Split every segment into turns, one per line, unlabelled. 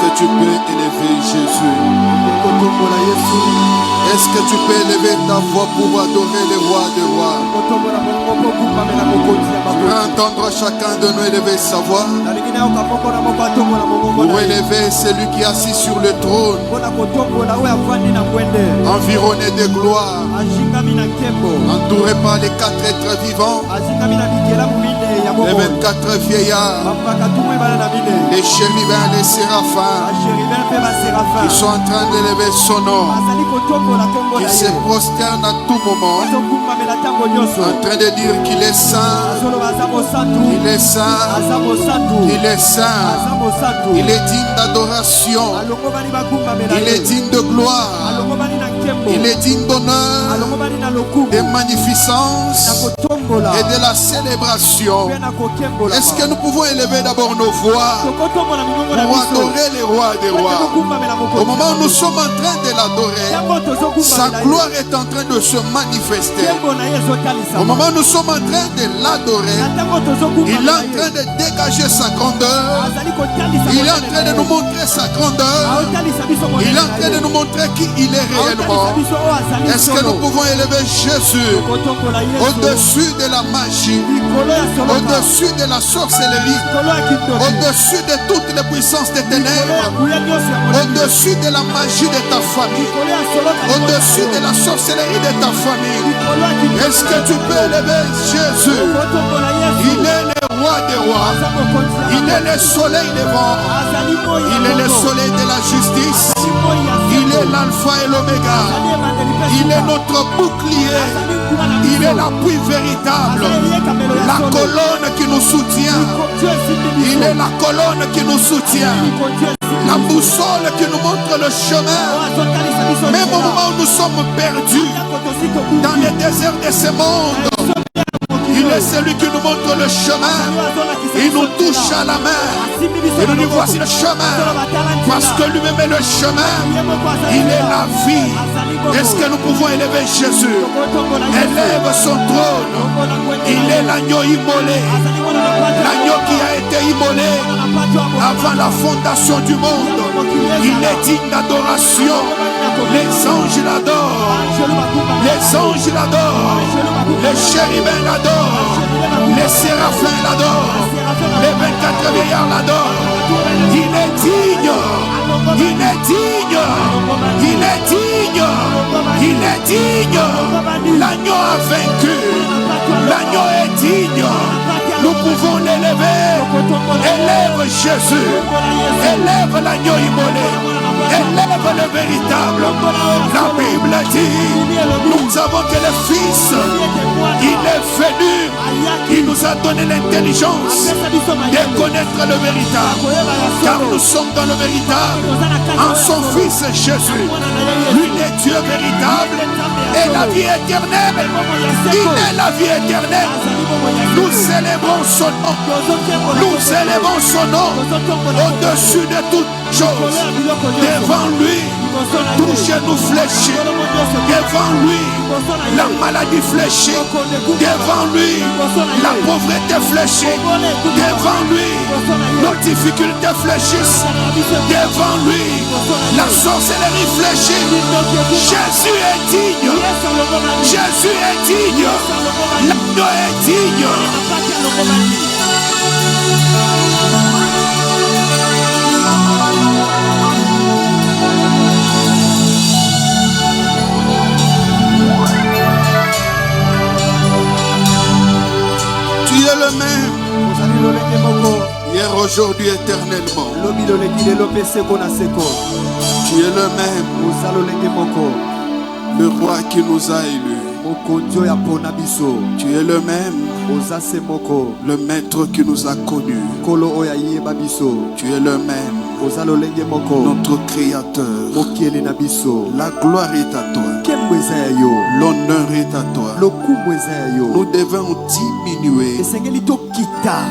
que tu peux élever Jésus? Est-ce que tu peux élever ta voix pour adorer le roi des rois? Tu peux entendre chacun de nous élever sa voix pour élever celui qui est assis sur le trône, environné de gloire, entouré par les 4 êtres vivants, les 24 vieillards, les chérubins, les séraphins, qui sont en train d'élever son nom, qui se prosternent à tout moment, en train de dire qu'il est saint, qu'il est saint, qu'il est saint, il est digne d'adoration, il est digne de gloire, il est digne d'honneur, de magnificence et de la célébration. Est-ce que nous pouvons élever d'abord nos voix pour adorer le roi des rois? Au moment où nous sommes en train de l'adorer, sa gloire est en train de se manifester. Au moment où nous sommes en train de l'adorer, il est en train de dégager sa grandeur, il est en train de nous montrer sa grandeur, il est en train de nous montrer qui il est réellement. Est-ce que nous pouvons élever Jésus au-dessus de la magie, au-dessus de la sorcellerie, au-dessus de toutes les puissances des ténèbres, au-dessus de la magie de ta famille, au-dessus de la sorcellerie de ta famille? Est-ce que tu peux élever Jésus? Il est le roi des rois, il est le soleil levant, il est le soleil de la justice, il est l'alpha et l'oméga, il est notre bouclier, il est l'appui véritable, la colonne qui nous soutient, il est la colonne qui nous soutient, la boussole qui nous montre le chemin. Même au moment où nous sommes perdus dans les déserts de ce monde, il est celui qui nous montre le chemin. Il nous touche à la main. Et nous lui voici le chemin. Parce que lui-même est le chemin. Il est la vie. Est-ce que nous pouvons élever Jésus? Élève son trône. Il est l'agneau immolé. L'agneau qui a été immolé avant la fondation du monde. Il est digne d'adoration. Les anges l'adorent. Les anges l'adorent. Les chérubins l'adorent. Les séraphins l'adorent. Les 24 vieillards l'adorent. Il est digne. Il est digne. Il est digne. Il est digne. L'agneau a vaincu. L'agneau est digne. Nous pouvons l'élever. Élève Jésus. Élève l'agneau immolé. Élève le véritable. La Bible dit, nous savons que le Fils, il est venu, il nous a donné l'intelligence de connaître le véritable. Car nous sommes dans le véritable, en son Fils Jésus. Lui est Dieu véritable et la vie éternelle. Il est la vie éternelle. Nous célébrons son nom. Nous célébrons son nom au-dessus de toutes choses. Devant lui, tout genou fléchi. Devant lui, la maladie fléchie. Devant lui, la pauvreté fléchie. Devant lui, nos difficultés fléchissent. Devant lui, la sorcellerie fléchit. Jésus est digne. Jésus est digne. L'agneau est digne. Tu es le même hier, aujourd'hui, éternellement. Tu es le même, le roi qui nous a élus. Tu es le même, le maître qui nous a connus. Tu es le même, notre créateur. La gloire est à toi. L'honneur est à toi. Nous devons diminuer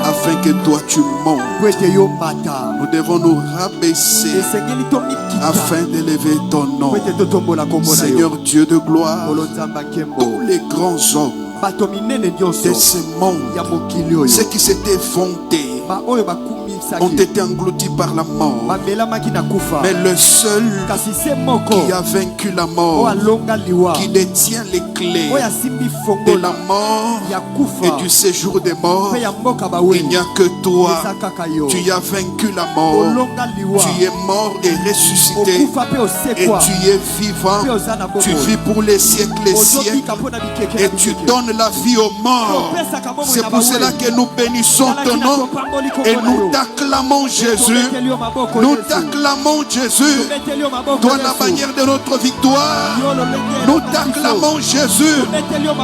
afin que toi tu montes. Nous devons nous rabaisser afin d'élever ton nom. Seigneur Dieu de gloire, tous les grands hommes de ce monde, ceux qui s'étaient vantés ont été engloutis par la mort. Mais le seul qui a vaincu la mort, qui détient les clés de la mort et du séjour des morts, il n'y a que toi. Tu as vaincu la mort. Tu es mort et ressuscité. Et tu es vivant. Tu vis pour les siècles et siècles. Et tu donnes la vie aux morts. C'est pour cela que nous bénissons ton nom. Et nous t'acclamons Jésus. Nous t'acclamons Jésus. Toi la bannière de notre victoire. Nous t'acclamons Jésus.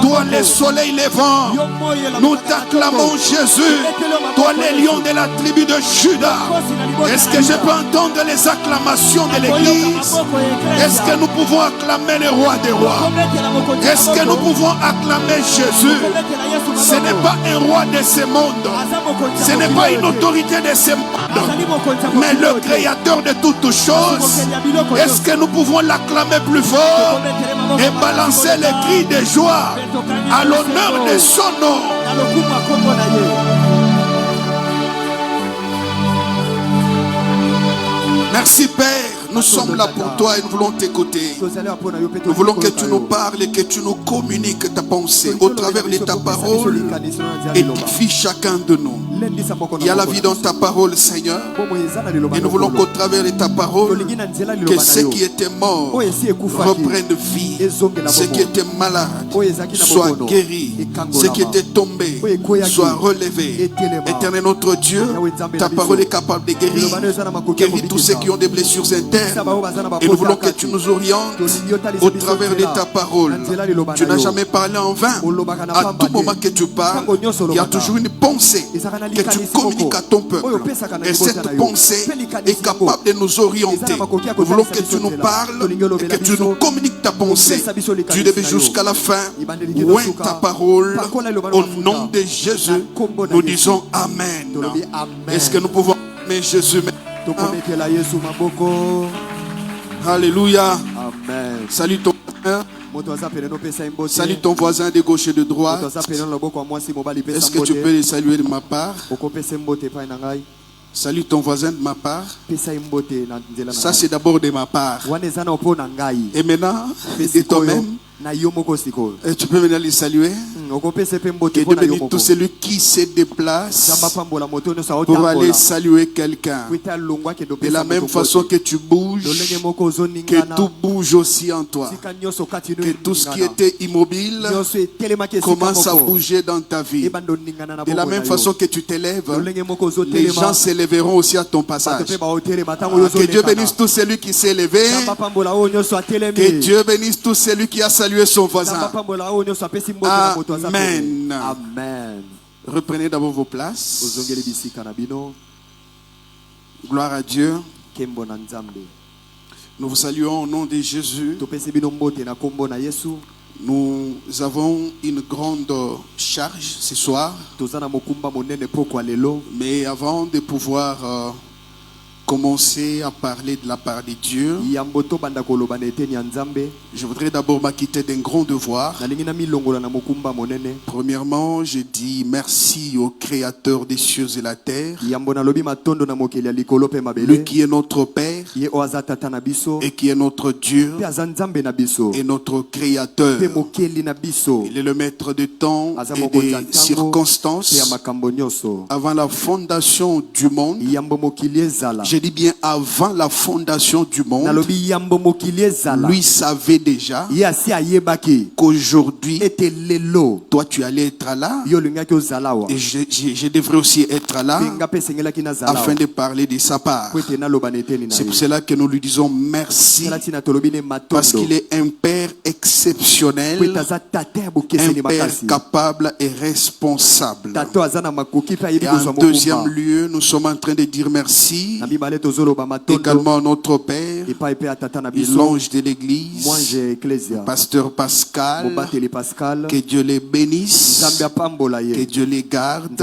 Toi le soleil levant. Nous t'acclamons Jésus. Toi les lions de la tribu de Juda. Est-ce que je peux entendre les acclamations de l'église? Est-ce que nous pouvons acclamer le roi des rois? Est-ce que nous pouvons acclamer Jésus? Ce n'est pas un roi de ce monde. Ce n'est pas une autorité de ce monde, mais le créateur de toutes choses. Est-ce que nous pouvons l'acclamer plus fort et balancer les cris de joie à l'honneur de son nom? Merci Père, nous sommes là pour toi et nous voulons t'écouter. Nous voulons que tu nous parles et que tu nous communiques ta pensée au travers de ta parole. Édifie chacun de nous. Il y a la vie dans ta parole, Seigneur. Et nous voulons qu'au travers de ta parole, que ceux qui étaient morts reprennent vie. Ceux qui étaient malades soient guéris. Ceux qui étaient tombés soient relevés. Éternel notre Dieu, ta parole est capable de guérir. Guéris tous ceux qui ont des blessures internes. Et nous voulons que tu nous orientes au travers de ta parole. Tu n'as jamais parlé en vain. À tout moment que tu parles, il y a toujours une pensée que tu communiques à ton peuple. Et cette pensée est capable de nous orienter. Nous voulons que tu nous parles et que tu nous communiques ta pensée du début jusqu'à la fin. Oint ta parole au nom de Jésus. Nous disons Amen. Est-ce que nous pouvons aimer Jésus? Alléluia. Amen. Salut ton frère. Salut ton voisin de gauche et de droite. Est-ce que tu peux les saluer de ma part? Salut ton voisin de ma part. Ça c'est d'abord de ma part. Et maintenant, de toi-même. Et tu peux venir les saluer. Que Dieu bénisse tout celui qui se déplace pour aller saluer quelqu'un. De la même façon que tu bouges, que tout bouge aussi en toi. Que tout ce qui était immobile commence à bouger dans ta vie. De la même façon que tu t'élèves, les gens s'élèveront aussi à ton passage. Que Dieu bénisse tout celui qui s'est élevé. Que Dieu bénisse tout celui qui a salué son voisin. Amen. Amen. Reprenez d'abord vos places. Gloire à Dieu. Nous vous saluons au nom de Jésus. Nous avons une grande charge ce soir. Mais avant de pouvoir commencer à parler de la part de Dieu, je voudrais d'abord m'acquitter d'un grand devoir. Premièrement, je dis merci au Créateur des cieux et la terre, lui qui est notre Père et qui est notre Dieu et notre Créateur. Il est le maître de temps et des circonstances. Avant la fondation du monde, je dis bien avant la fondation du monde, lui savait déjà qu'aujourd'hui, toi tu allais être là et je devrais aussi être là afin de parler de sa part. C'est pour cela que nous lui disons merci, parce qu'il est un Père exceptionnel, un Père capable et responsable. Et en deuxième lieu, nous sommes en train de dire merci également notre Père et l'ange de l'église, Pasteur Pascal, que Dieu les bénisse, que Dieu les garde,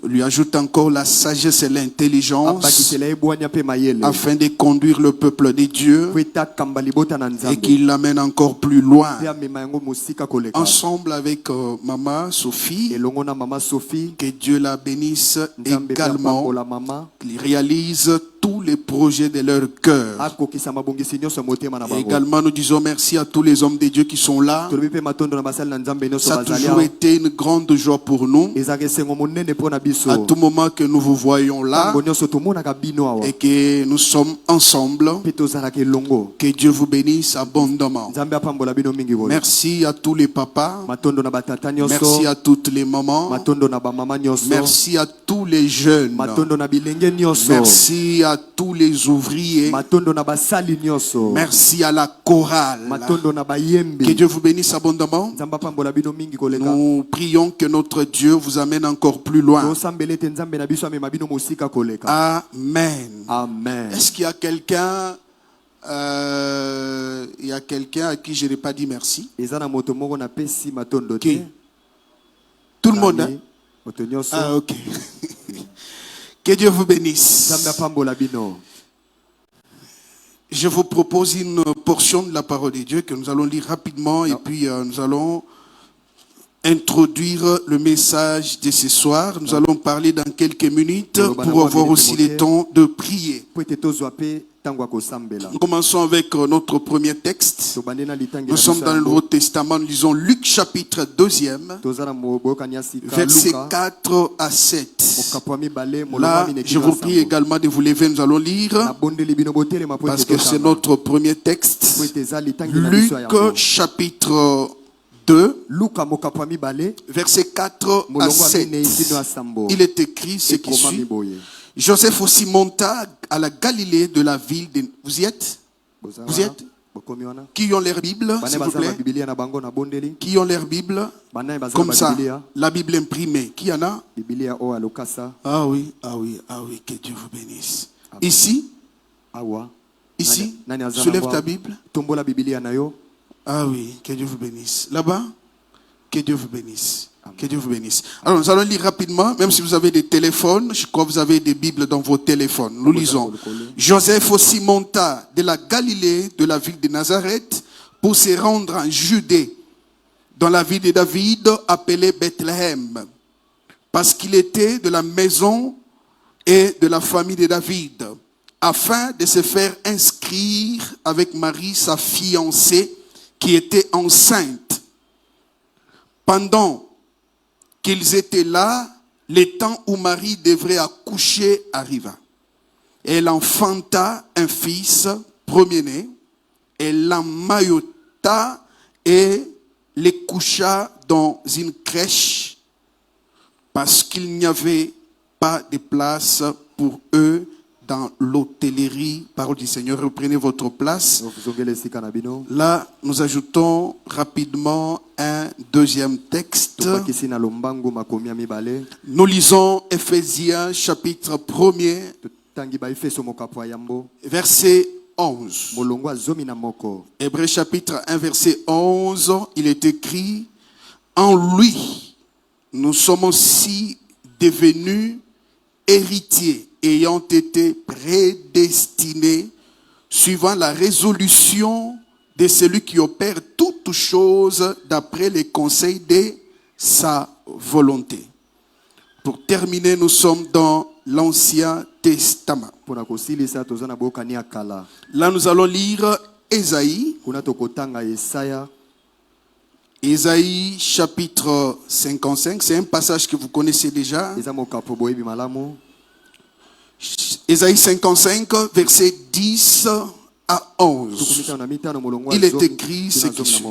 lui ajoute encore la sagesse et l'intelligence afin de conduire le peuple de Dieu et qu'il l'amène encore plus loin. Ensemble avec Maman Sophie, que Dieu la bénisse également, qu'il réalise tous les projets de leur cœur. Et également, nous disons merci à tous les hommes de Dieu qui sont là. Ça a toujours été une grande joie pour nous. À tout moment que nous vous voyons là et que nous sommes ensemble, que Dieu vous bénisse abondamment. Merci à tous les papas. Merci à toutes les mamans. Merci à tous les jeunes. Merci à tous les ouvriers. Merci à la chorale. Que Dieu vous bénisse abondamment. Nous prions que notre Dieu vous amène encore plus loin. Amen. Amen. Est-ce qu'il y a quelqu'un à qui je n'ai pas dit merci? Qui? Tout le monde, hein? Ah, ok. Que Dieu vous bénisse. Je vous propose une portion de la parole de Dieu que nous allons lire rapidement et puis nous allons introduire le message de ce soir. Nous allons parler dans quelques minutes pour avoir aussi le temps de prier. Nous commençons avec notre premier texte. Nous sommes dans le Nouveau Testament. Nous lisons Luc chapitre 2e, versets 4 à 7. Là, je vous prie également de vous lever. Nous allons lire parce que c'est notre premier texte. Luc chapitre 2, versets 4 à 7. Il est écrit ce qui suit. Joseph aussi monta à la Galilée de la ville de... Vous y êtes? Vous y êtes? Qui ont leur Bible, s'il vous plaît? Qui ont leur Bible? Comme ça, la Bible imprimée. Qui en a? Ah oui, ah oui, ah oui, que Dieu vous bénisse. Ici? Ici? Soulève ta Bible. Ah oui, que Dieu vous bénisse. Là-bas? Que Dieu vous bénisse. Que Dieu vous bénisse. Alors, nous allons lire rapidement, même si vous avez des téléphones, je crois que vous avez des Bibles dans vos téléphones. Nous lisons. Joseph aussi monta de la Galilée, de la ville de Nazareth, pour se rendre en Judée, dans la ville de David, appelée Bethléem, parce qu'il était de la maison et de la famille de David, afin de se faire inscrire avec Marie, sa fiancée, qui était enceinte. Pendant qu'ils étaient là, le temps où Marie devrait accoucher arriva. Elle enfanta un fils premier-né, elle l'emmaillota et le coucha dans une crèche parce qu'il n'y avait pas de place pour eux dans l'hôtellerie. Parole du Seigneur, reprenez votre place. Là, nous ajoutons rapidement un deuxième texte. Nous lisons Éphésiens chapitre 1er, verset 11. Hébreux chapitre 1, verset 11, il est écrit: en lui, nous sommes aussi devenus héritiers, ayant été prédestinés suivant la résolution de celui qui opère toutes choses d'après les conseils de sa volonté. Pour terminer, nous sommes dans l'Ancien Testament. Là, nous allons lire Ésaïe. Ésaïe chapitre 55, c'est un passage que vous connaissez déjà. Ésaïe 55, versets 10 à 11. Il est écrit ce qui suit.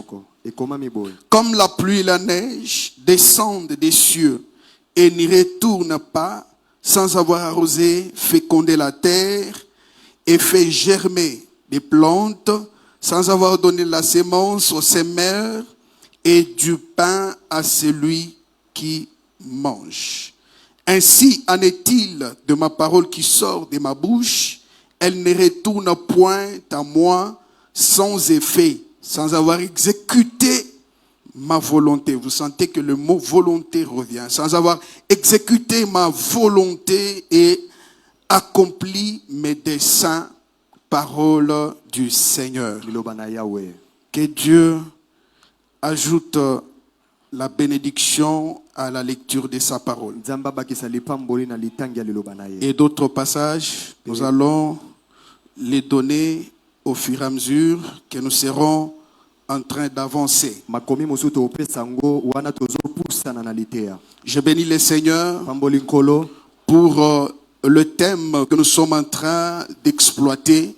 Comme la pluie et la neige descendent des cieux et n'y retournent pas sans avoir arrosé, fécondé la terre et fait germer des plantes, sans avoir donné la sémence aux semeurs et du pain à celui qui mange. Ainsi en est-il de ma parole qui sort de ma bouche, elle ne retourne point à moi sans effet, sans avoir exécuté ma volonté. Vous sentez que le mot volonté revient. Sans avoir exécuté ma volonté et accompli mes desseins, parole du Seigneur. Que Dieu ajoute la bénédiction à la lecture de sa parole. Et d'autres passages, nous allons les donner au fur et à mesure que nous serons en train d'avancer. Je bénis le Seigneur pour le thème que nous sommes en train d'exploiter,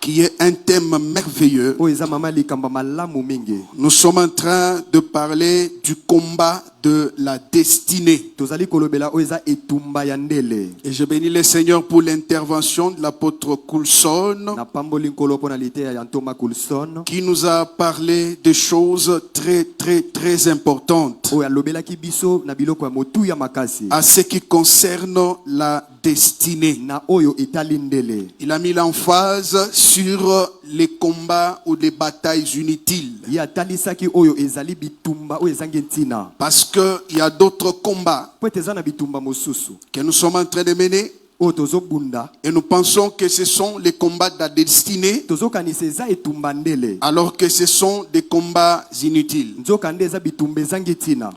qui est un thème merveilleux. Nous sommes en train de parler du combat de la destinée. Et je bénis le Seigneur pour l'intervention de l'apôtre Coulson, qui nous a parlé de choses très très très importantes à ce qui concerne la destinée. Il a mis l'emphase sur les combats ou les batailles inutiles. Parce qu'il y a d'autres combats que nous sommes en train de mener. Et nous pensons que ce sont les combats de la destinée, alors que ce sont des combats inutiles.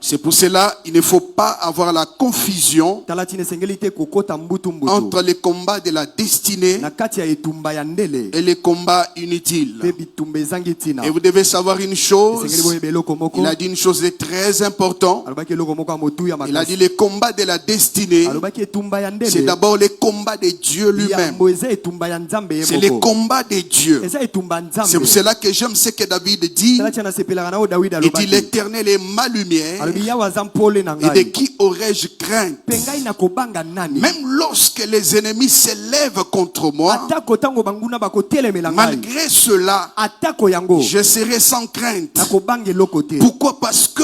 C'est pour cela qu'il ne faut pas avoir la confusion entre les combats de la destinée et les combats inutiles. Et vous devez savoir une chose. Il a dit une chose de très importante. Il a dit les combats de la destinée, c'est d'abord les combats de Dieu lui-même. C'est les combats de Dieu. C'est pour cela que j'aime ce que David dit. Il dit l'Éternel est ma lumière. Et de qui aurais-je crainte? Même lorsque les ennemis s'élèvent contre moi, malgré cela, je serai sans crainte. Pourquoi? Parce que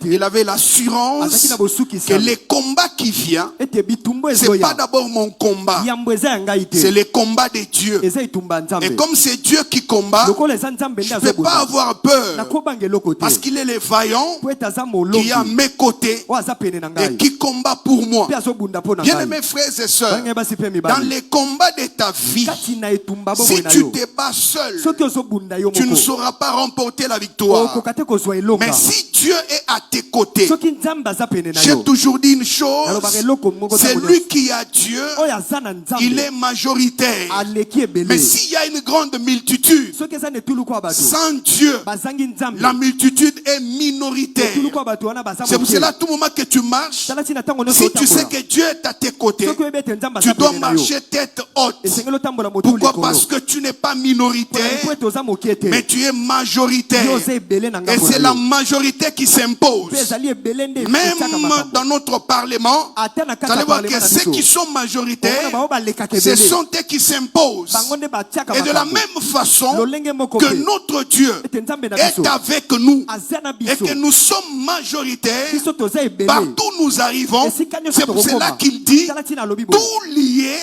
il avait l'assurance que les combats qui viennent, c'est pas d'abord mon combat, c'est le combat de Dieu. Et comme c'est Dieu qui combat, je ne vais pas avoir peur, parce qu'il est le vaillant qui est à mes côtés et qui combat pour moi. Bien-aimés frères et sœurs, dans les combats de ta vie, si tu te bats seul, tu ne sauras pas remporter la victoire. Mais si Dieu est à tes côtés, j'ai toujours dit une chose, c'est lui qui a Dieu, il est majoritaire. Mais s'il y a une grande multitude, sans Dieu, la multitude est minoritaire. C'est pour cela, à tout moment que tu marches, si tu sais que Dieu est à tes côtés, tu dois marcher tête haute. Pourquoi? Parce que tu n'es pas minoritaire, mais tu es majoritaire. Et c'est la majorité qui s'impose. Même dans notre parlement, vous allez voir que ceux qui sont majoritaires, ce sont eux qui s'imposent. Et de la même façon que notre Dieu est avec nous et que nous sommes majoritaires, partout nous arrivons, c'est pour cela qu'il dit tout lié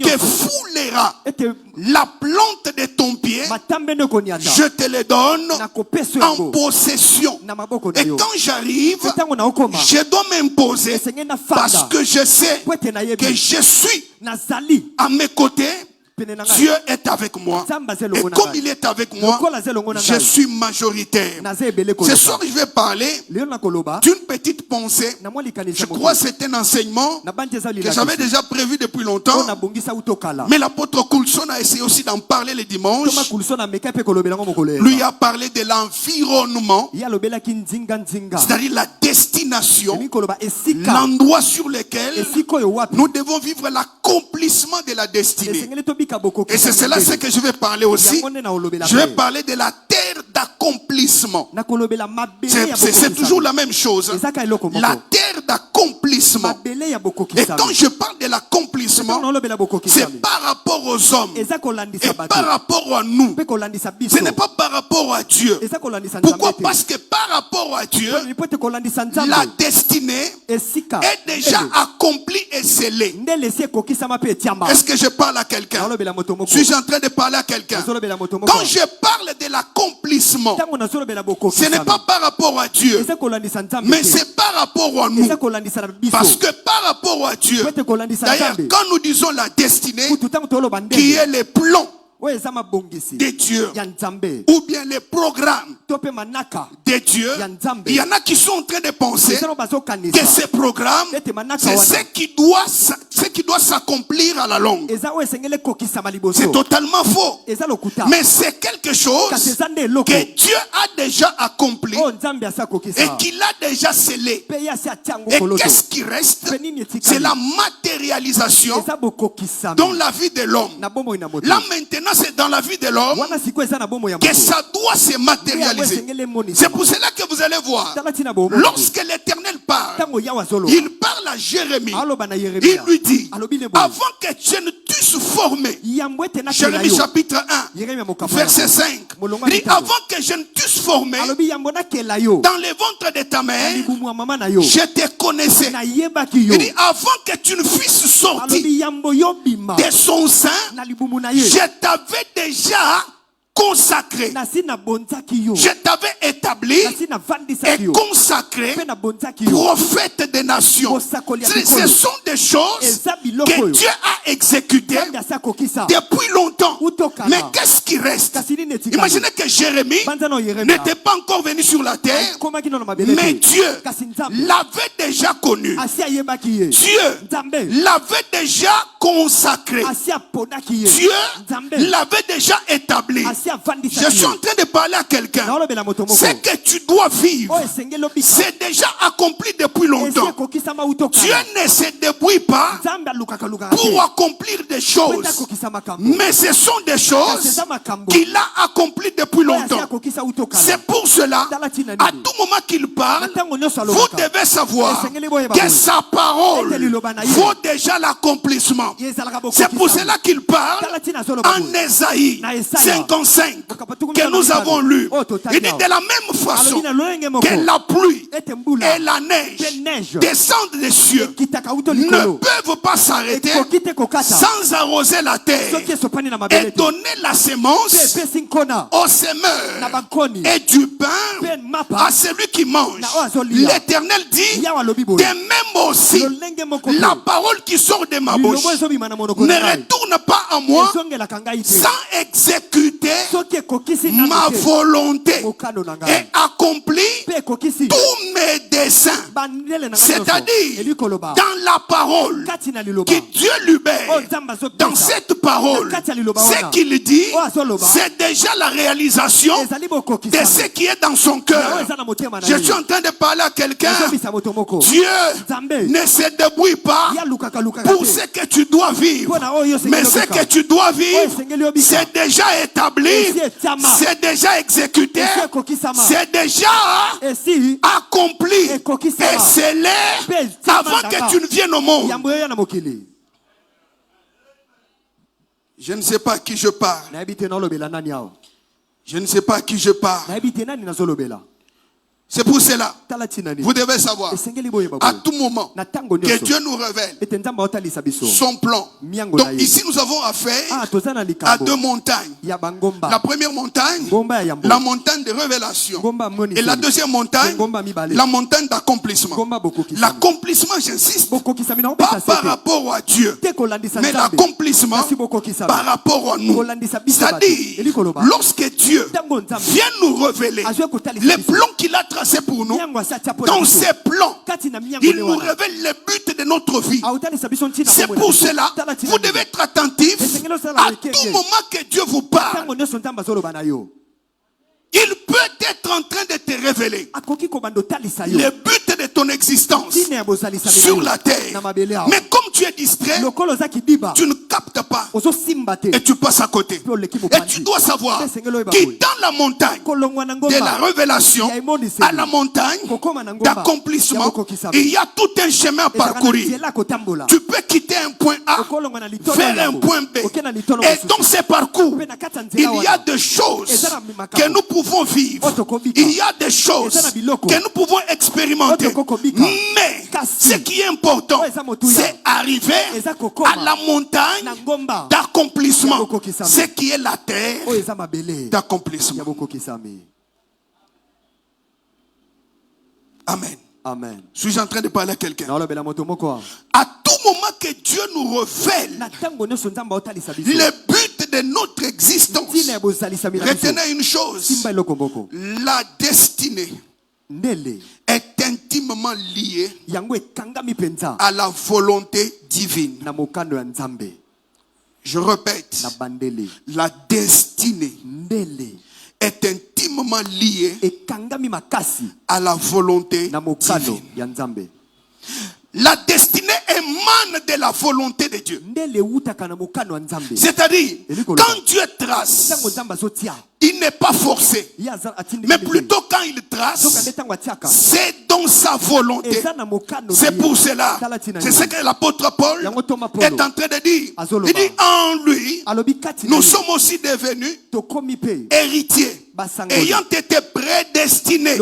que foulera la plante de ton pied, je te le donne en possession. Et quand j'arrive, je dois m'imposer parce que je sais que je suis à mes côtés. Dieu est avec moi. Et comme il est avec moi, je suis majoritaire. Ce soir, je vais parler d'une petite pensée. Je crois que c'est un enseignement que j'avais déjà prévu depuis longtemps. Mais l'apôtre Coulson a essayé aussi d'en parler le dimanche. Lui a parlé de l'environnement, c'est-à-dire la destination, l'endroit sur lequel nous devons vivre l'accomplissement de la destinée. Et c'est cela ce que je vais parler aussi. Je vais parler de la terre terre d'accomplissement. C'est toujours la même chose. La terre d'accomplissement. Et quand je parle de l'accomplissement, c'est par rapport aux hommes et par rapport à nous. Ce n'est pas par rapport à Dieu. Pourquoi? Parce que par rapport à Dieu, la destinée est déjà accomplie et scellée. Est-ce que je parle à quelqu'un? Suis-je en train de parler à quelqu'un? Quand je parle de l'accomplissement, ce n'est pas par rapport à Dieu, mais c'est par rapport à nous. Parce que par rapport à Dieu, d'ailleurs, quand nous disons la destinée, qui est le plan de Dieu, ou bien les programmes de Dieu, il y en a qui sont en train de penser que ces programmes, c'est ce qui doit s'accomplir à la longue. C'est totalement faux. Mais c'est quelque chose que Dieu a déjà accompli et qu'il a déjà scellé. Et qu'est-ce qui reste? C'est la matérialisation dans la vie de l'homme. Là maintenant, c'est dans la vie de l'homme que ça doit se matérialiser. C'est pour cela que vous allez voir, lorsque l'Éternel parle, il parle à Jérémie. Il lui dit, avant que je ne t'eusse formé, Jérémie chapitre 1, verset 5, il dit, avant que je ne t'eusse formé, dans le ventre de ta mère, je te connaissais. Il dit, avant que tu ne fusses sorti de son sein, je t'avais déjà consacré. Je t'avais établi et consacré prophète des nations. Ce sont des choses que Dieu a exécutées depuis longtemps. Mais qu'est-ce qui reste? Imaginez que Jérémie n'était pas encore venu sur la terre, mais Dieu l'avait déjà connu. Dieu l'avait déjà consacré. Dieu l'avait déjà établi. Je suis en train de parler à quelqu'un. Ce que tu dois vivre, c'est déjà accompli depuis longtemps. Dieu ne se débrouille pas pour accomplir des choses, mais ce sont des choses qu'il a accomplies depuis longtemps. C'est pour cela, à tout moment qu'il parle, vous devez savoir que sa parole vaut déjà l'accomplissement. C'est pour cela qu'il parle en Ésaïe 55 que nous avons lu. Il dit de la même façon que la pluie et la neige descendent des cieux, ne peuvent pas s'arrêter sans arroser la terre et donner la semence au semeur et du pain à celui qui mange. L'Éternel dit, de même aussi, la parole qui sort de ma bouche ne retourne pas à moi sans exécuter ma volonté et accomplir tous mes desseins. C'est-à-dire, dans la parole que Dieu libère, dans cette parole, ce qu'il dit, c'est déjà la réalisation de ce qui est dans son cœur. Je suis en train de parler à quelqu'un. Dieu ne se débrouille pas pour ce que tu dois vivre, mais ce que tu dois vivre, c'est déjà établi, c'est déjà exécuté, c'est déjà accompli et scellé avant que tu ne viennes au monde. Je ne sais pas à qui je parle. Je ne sais pas à qui je parle. C'est pour cela, vous devez savoir, à tout moment, que Dieu nous révèle son plan. Donc ici, nous avons affaire à deux montagnes. La première montagne, la montagne de révélation. Et la deuxième montagne, la montagne d'accomplissement. L'accomplissement, j'insiste, pas par rapport à Dieu, mais l'accomplissement par rapport à nous. C'est-à-dire, lorsque Dieu vient nous révéler les plans qu'il a tracés pour nous, dans ses plans, il nous révèle le but de notre vie. C'est pour cela, vous devez être attentif à tout moment que Dieu vous parle. Il peut être en train de te révéler le but de ton existence sur la terre. Mais comme tu es distrait, tu ne captes n'écoutes pas et tu passes à côté. Et tu dois savoir que dans la montagne de la révélation à la montagne d'accomplissement, il y a tout un chemin à parcourir. Tu peux quitter un point A vers un point B. Et dans ces parcours, il y a des choses que nous pouvons vivre. Il y a des choses que nous pouvons expérimenter. Mais ce qui est important, c'est arriver à la montagne d'accomplissement. Ce qui est la terre d'accomplissement. Amen.
Amen.
Suis-je en train de parler à quelqu'un? À tout moment que Dieu nous révèle le but de notre existence, retenez une chose: la destinée est intimement liée à la volonté divine. Je répète, la destinée est intimement liée à la volonté divine. La destinée émane de la volonté de Dieu. C'est-à-dire, quand Dieu trace, il n'est pas forcé, mais plutôt quand il trace, c'est dans sa volonté. C'est pour cela, c'est ce que l'apôtre Paul est en train de dire. Il dit, en lui, nous sommes aussi devenus héritiers, ayant été prédestinés,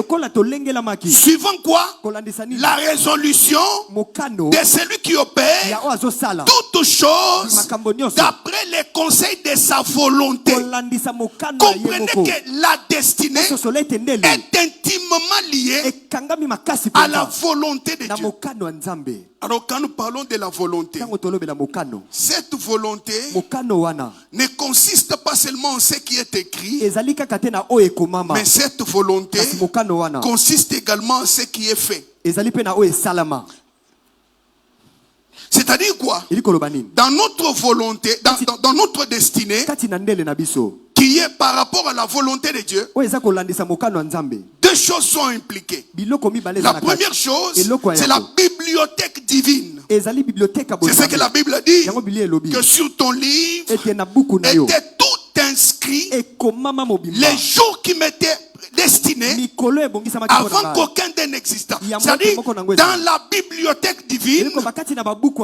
suivant quoi? La résolution de celui qui opère toutes choses d'après les conseils de sa volonté. Comprenez que la destinée est intimement liée à la volonté de Dieu. Alors quand nous parlons de la volonté, cette volonté ne consiste pas seulement en ce qui est écrit, mais cette volonté consiste également en ce qui est fait. C'est-à-dire quoi? Dans notre volonté, dans notre destinée, qui est par rapport à la volonté de Dieu, deux choses sont impliquées. La première chose, c'est la bibliothèque divine. C'est ce que la Bible dit, que sur ton livre était tout inscrit les jours qui m'étaient destinés avant qu'aucun d'eux n'existe. C'est-à-dire, dans la bibliothèque divine,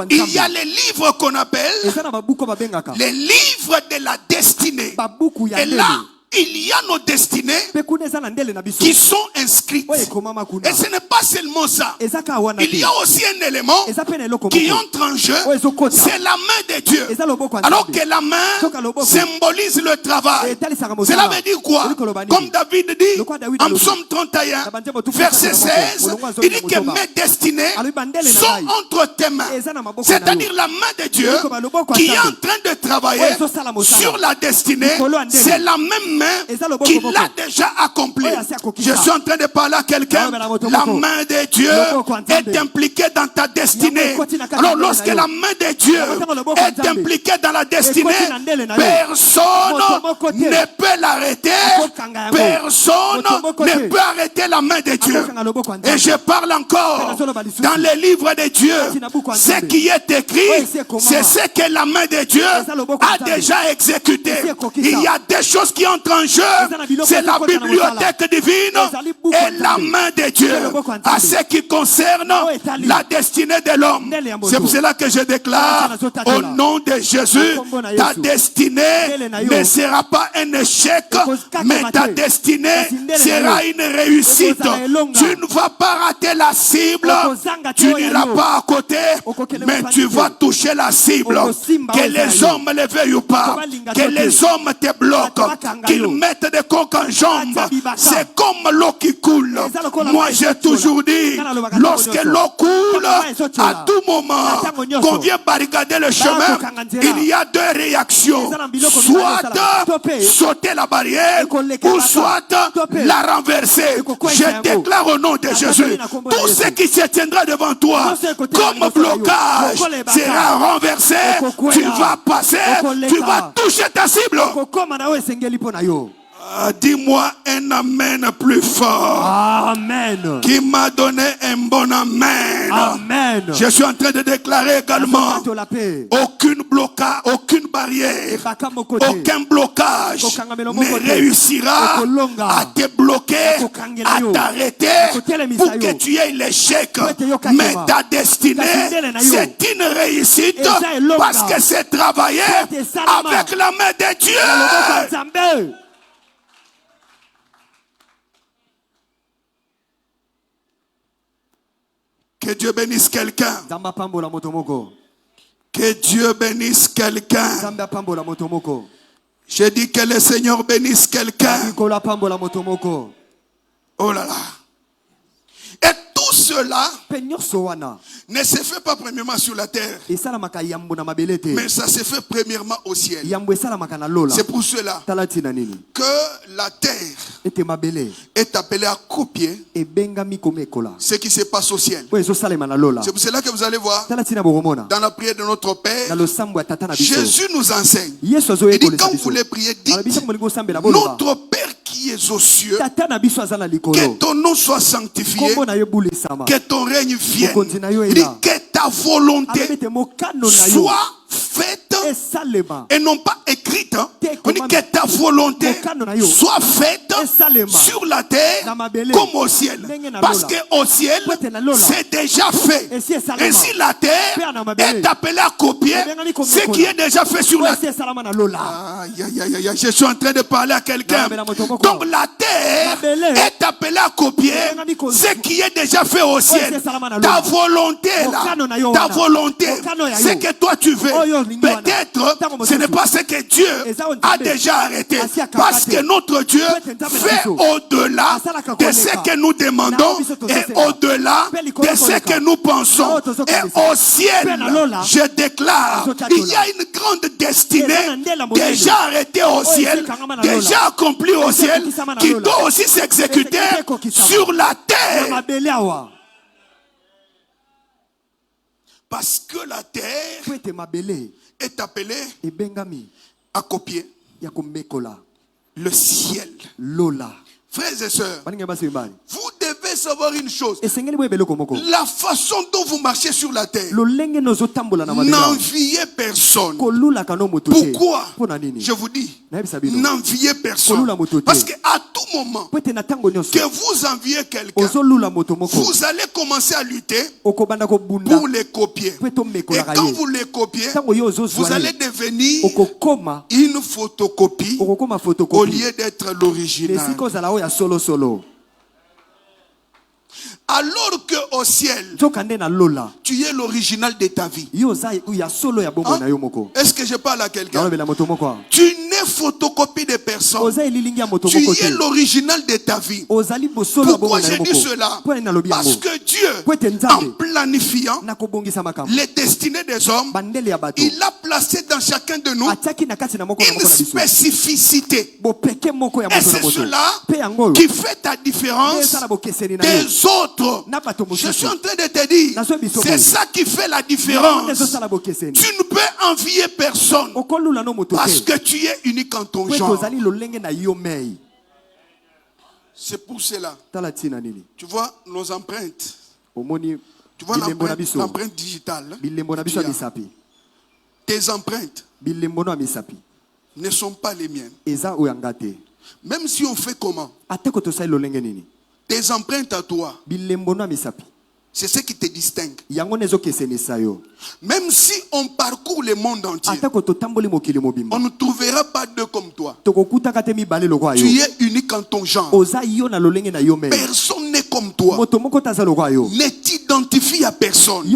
il y a les livres qu'on appelle les livres de la destinée. Et là, il y a nos destinées qui sont inscrites. Et ce n'est pas seulement ça. Il y a aussi un élément qui entre en jeu. C'est la main de Dieu. Alors que la main symbolise le travail. Cela veut dire quoi? Comme David dit en Psaume 31, verset 16, il dit que mes destinées sont entre tes mains. C'est-à-dire la main de Dieu qui est en train de travailler sur la destinée. C'est la même main qui l'a déjà accompli. Je suis en train de parler à quelqu'un. La main de Dieu est impliquée dans ta destinée. Alors lorsque la main de Dieu est impliquée dans la destinée, personne ne peut l'arrêter. Personne ne peut arrêter la main de Dieu. Et je parle encore dans les livres de Dieu. Ce qui est écrit, c'est ce que la main de Dieu a déjà exécuté. Il y a des choses qui entrent en jeu. C'est la bibliothèque divine et la main de Dieu à ce qui concerne la destinée de l'homme. C'est pour cela que je déclare au nom de Jésus, ta destinée ne sera pas un échec, mais ta destinée sera une réussite. Tu ne vas pas rater la cible, tu n'iras pas à côté, mais tu vas toucher la cible. Que les hommes ne le veuillent ou pas, que les hommes te bloquent, qu'ils mettent des coques en jambes, c'est comme l'eau qui coule. Moi j'ai toujours dit, lorsque l'eau coule, à tout moment qu'on vient barricader le chemin, il y a deux réactions: soit sauter la barrière, ou soit la renverser. Je déclare au nom de Jésus, tout ce qui se tiendra devant toi comme blocage sera renversé. Tu vas passer, tu vas toucher ta cible. Dis-moi un amen plus fort.
Amen.
Qui m'a donné un bon amen.
Amen.
Je suis en train de déclarer également aucune blocage, aucune barrière, aucun blocage ne réussira à te bloquer, à t'arrêter pour que tu aies l'échec. Mais ta destinée, c'est une réussite parce que c'est travailler avec la main de Dieu. Que Dieu bénisse quelqu'un. Que Dieu bénisse quelqu'un. Je dis que le Seigneur bénisse quelqu'un. Oh là là. Et tout cela ne se fait pas premièrement sur la terre, mais ça se fait premièrement au ciel. C'est pour cela que la terre est appelée à copier ce qui se passe au ciel. C'est pour cela que vous allez voir dans la prière de notre Père, Jésus nous enseigne. Il dit quand vous voulez prier, dites notre Père qui est aux cieux, que ton nom soit sanctifié, que ton règne vienne. Il dit que ta volonté soit faite et non pas écrite. On dit que ta volonté soit faite sur la terre comme au ciel. Parce qu'au ciel, c'est déjà fait. Ainsi la terre est appelée à copier ce qui est déjà fait sur la terre. Je suis en train de parler à quelqu'un. Donc la terre est appelée à copier ce qui est déjà fait au ciel. Ta volonté là, ta volonté, c'est que toi tu veux. Peut-être ce n'est pas ce que Dieu a déjà arrêté. Parce que notre Dieu fait au-delà de ce que nous demandons et au-delà de ce que nous pensons. Et au ciel, je déclare, il y a une grande destinée déjà arrêtée au ciel, déjà accomplie au ciel, qui doit aussi s'exécuter sur la terre. Parce que la terre est appelée à copier le ciel. Frères et sœurs, vous devez savoir une chose. La façon dont vous marchez sur la terre, n'enviez personne. Pourquoi? Je vous dis, n'enviez personne. Parce qu'à tout moment que vous enviez quelqu'un, vous allez commencer à lutter pour les copier. Et quand vous les copiez, vous allez devenir une photocopie au lieu d'être l'original. Alors qu'au ciel, tu es l'original de ta vie. Est-ce que je parle à quelqu'un? Tu n'es photocopie de personne. Tu es l'original de ta vie. Pourquoi j'ai dit cela? Parce que Dieu, en planifiant les destinées des hommes, il a placé dans chacun de nous une spécificité. Et c'est cela qui fait ta différence des autres. Je suis en train de te dire, c'est ça qui fait la différence. Tu ne peux envier personne parce que tu es unique en ton genre. C'est pour cela. Tu vois nos empreintes. Tu vois l'empreinte digitale. Tes empreintes ne sont pas les miennes. Même si on fait comment? Tes empreintes à toi, c'est ce qui te distingue. Même si on parcourt le monde entier, on ne trouvera pas deux comme toi. Tu es unique en ton genre. Personne n'est comme toi. Ne t'identifie à personne.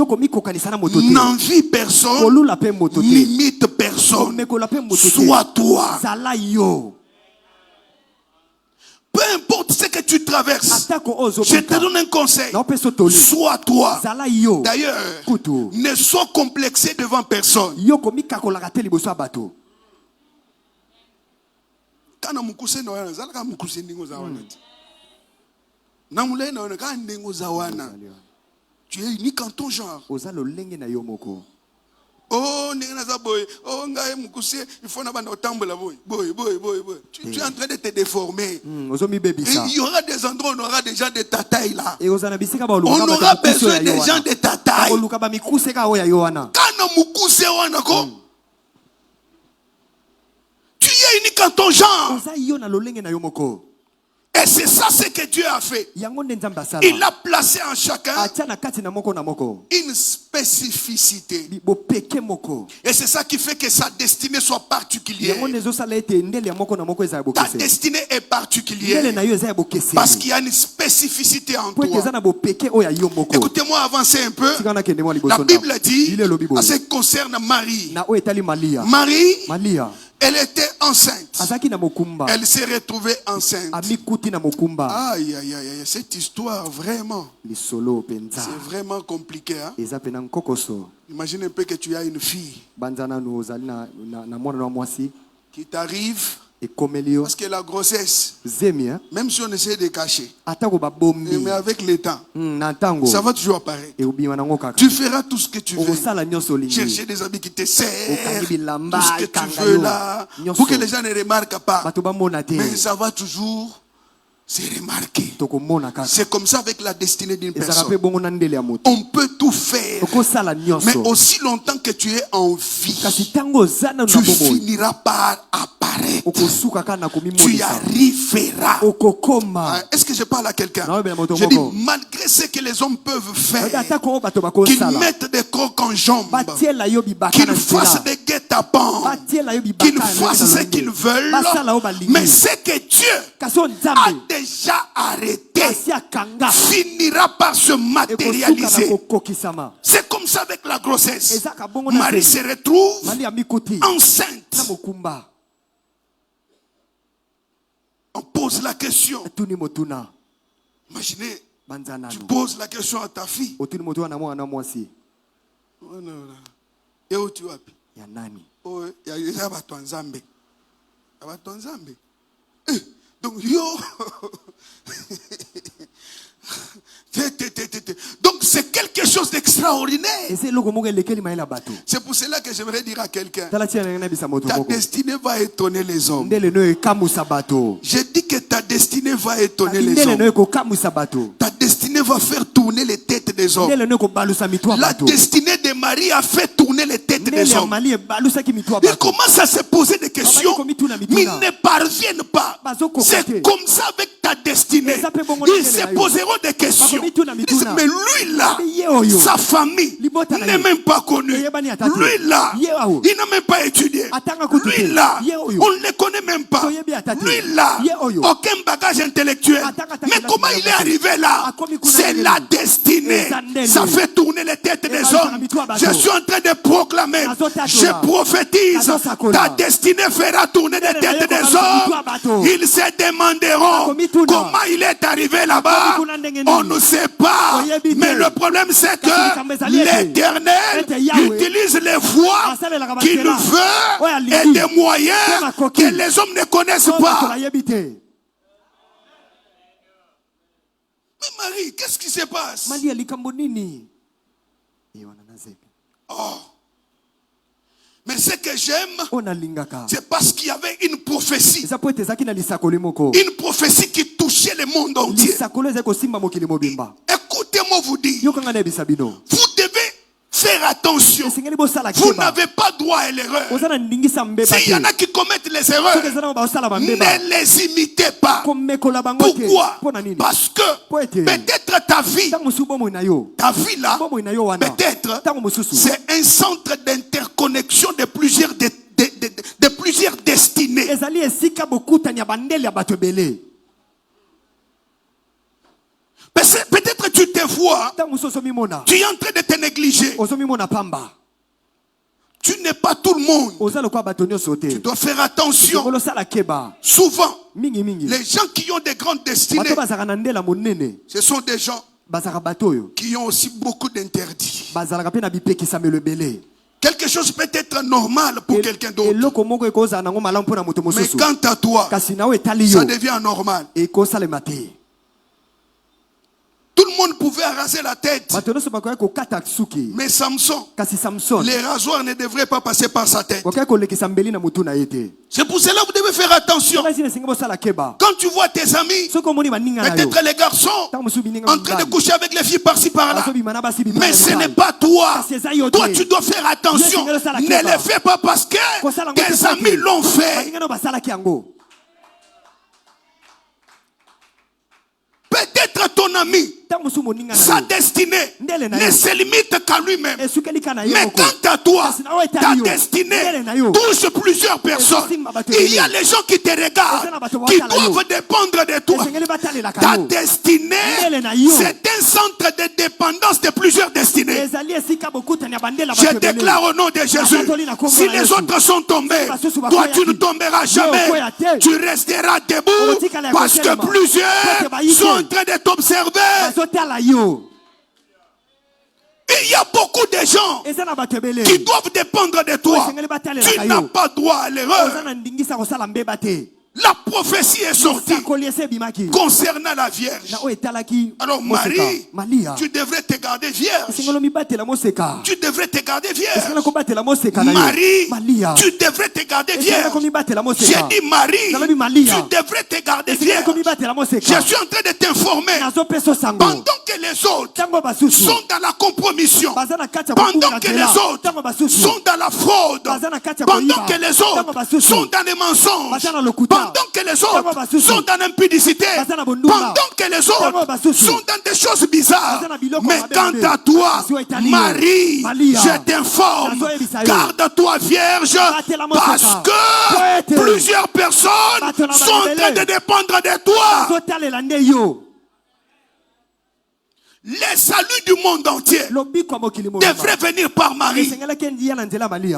N'envie personne. N'imite personne. Sois toi. Peu importe ce que tu traverses, je te donne un conseil. Sois toi. D'ailleurs, ne sois complexé devant personne. Tu es unique en ton genre. Oh, Tu es en train de te déformer. Il y aura des endroits où on aura des gens de ta taille là. On aura besoin des gens de ta taille. Tu es unique en ton genre. Et c'est ça ce que Dieu a fait. Il a placé en chacun une spécificité. Et c'est ça qui fait que sa destinée soit particulière. Ta destinée est particulière parce qu'il y a une spécificité en toi. Écoutez-moi, avancez un peu. La Bible dit, en ce qui concerne Marie, elle était enceinte. Elle s'est retrouvée enceinte. Aïe, aïe, aïe, cette histoire, vraiment, c'est vraiment compliqué. Hein? Imagine un peu que tu as une fille qui t'arrive. Parce que la grossesse, même si on essaie de cacher, mais avec le temps, ça va toujours apparaître. Tu feras tout ce que tu veux. Chercher des habits qui te servent, tout ce que tu veux là, pour que les gens ne remarquent pas. Mais ça va toujours se remarquer. C'est comme ça avec la destinée d'une personne. On peut tout faire, mais aussi longtemps que tu es en vie, tu finiras par apparaître. Tu y arriveras. Est-ce que je parle à quelqu'un? Je dis, malgré ce que les hommes peuvent faire, qu'ils mettent des crocs en jambes, qu'ils fassent des guet-apens, qu'ils fassent ce qu'ils veulent, mais ce que Dieu a déjà arrêté finira par se matérialiser. C'est comme ça avec la grossesse. Marie se retrouve enceinte. On pose la question. Imaginez, tu poses la question à ta fille. Et où tu vas? Donc, donc c'est quelque chose d'extraordinaire. C'est pour cela que j'aimerais dire à quelqu'un, ta destinée va étonner les hommes. J'ai dit que ta destinée va étonner les hommes. Ta destinée va faire tourner les têtes des hommes. La destinée de Marie a fait tourner les têtes des hommes. Ils commencent à se poser des questions, mais ils ne parviennent pas. C'est comme ça avec ta destinée. Ils se poseront des questions. Ils disent, mais lui là, sa famille n'est même pas connue. Lui là, il n'a même pas étudié. Lui là, on ne le connaît même pas. Lui là, aucun bagage intellectuel. Mais comment il est arrivé là? C'est la destinée. Ça fait tourner les têtes des hommes. Je suis en train de proclamer, je prophétise, ta destinée fera tourner les têtes des hommes. Ils se demanderont comment il est arrivé là-bas. On ne sait pas. Mais le problème c'est que l'Éternel utilise les voies qu'il veut et des moyens que les hommes ne connaissent pas. Mais Marie, qu'est-ce qui se passe? Oh. Mais ce que j'aime, c'est parce qu'il y avait une prophétie. Une prophétie qui touchait le monde entier. Écoutez-moi vous dire, vous devez faire attention. Vous n'avez pas droit à l'erreur. S'il y en a qui commettent les erreurs, ne les imitez pas. Pourquoi? Parce que peut-être ta vie là, peut-être c'est un centre d'interconnexion de plusieurs destinées. Peut-être tu te vois, tu es en train de te négliger. Tu n'es pas tout le monde. Tu dois faire attention. Souvent, les gens qui ont des grandes destinées, ce sont des gens qui ont aussi beaucoup d'interdits. Quelque chose peut être normal pour quelqu'un d'autre. Mais quant à toi, ça devient normal. Tout le monde pouvait raser la tête. Mais Samson, les rasoirs ne devraient pas passer par sa tête. C'est pour cela que vous devez faire attention. Quand tu vois tes amis, peut-être les garçons, en train de coucher avec les filles par-ci par-là, mais ce n'est pas toi. Toi, tu dois faire attention. Ne le fais pas parce que tes amis l'ont fait. Peut-être ton ami, sa destinée ne se limite qu'à lui-même. Mais quant à toi, ta destinée touche plusieurs personnes. Il y a les gens qui te regardent, qui doivent dépendre de toi. Ta destinée, c'est un centre de dépendance de plusieurs destinées. Je déclare au nom de Jésus, si les autres sont tombés, toi tu ne tomberas jamais. Tu resteras debout parce que plusieurs sont en train de t'observer. Il y a beaucoup de gens qui doivent dépendre de toi. Tu n'as pas droit à l'erreur. La prophétie est sortie concernant la Vierge. Alors Marie, tu devrais te garder vierge. Tu devrais te garder vierge. Marie, tu devrais te garder vierge. J'ai dit Marie, tu devrais te garder vierge. Je suis en train de t'informer. Pendant que les autres sont dans la compromission, pendant que les autres sont dans la fraude, pendant que les autres sont dans les mensonges, pendant que les autres sont dans l'impudicité, pendant que les autres sont dans des choses bizarres. Mais quant à toi, Marie, je t'informe, garde-toi vierge, parce que plusieurs personnes sont en train de dépendre de toi. Les saluts du monde entier devraient venir par Marie.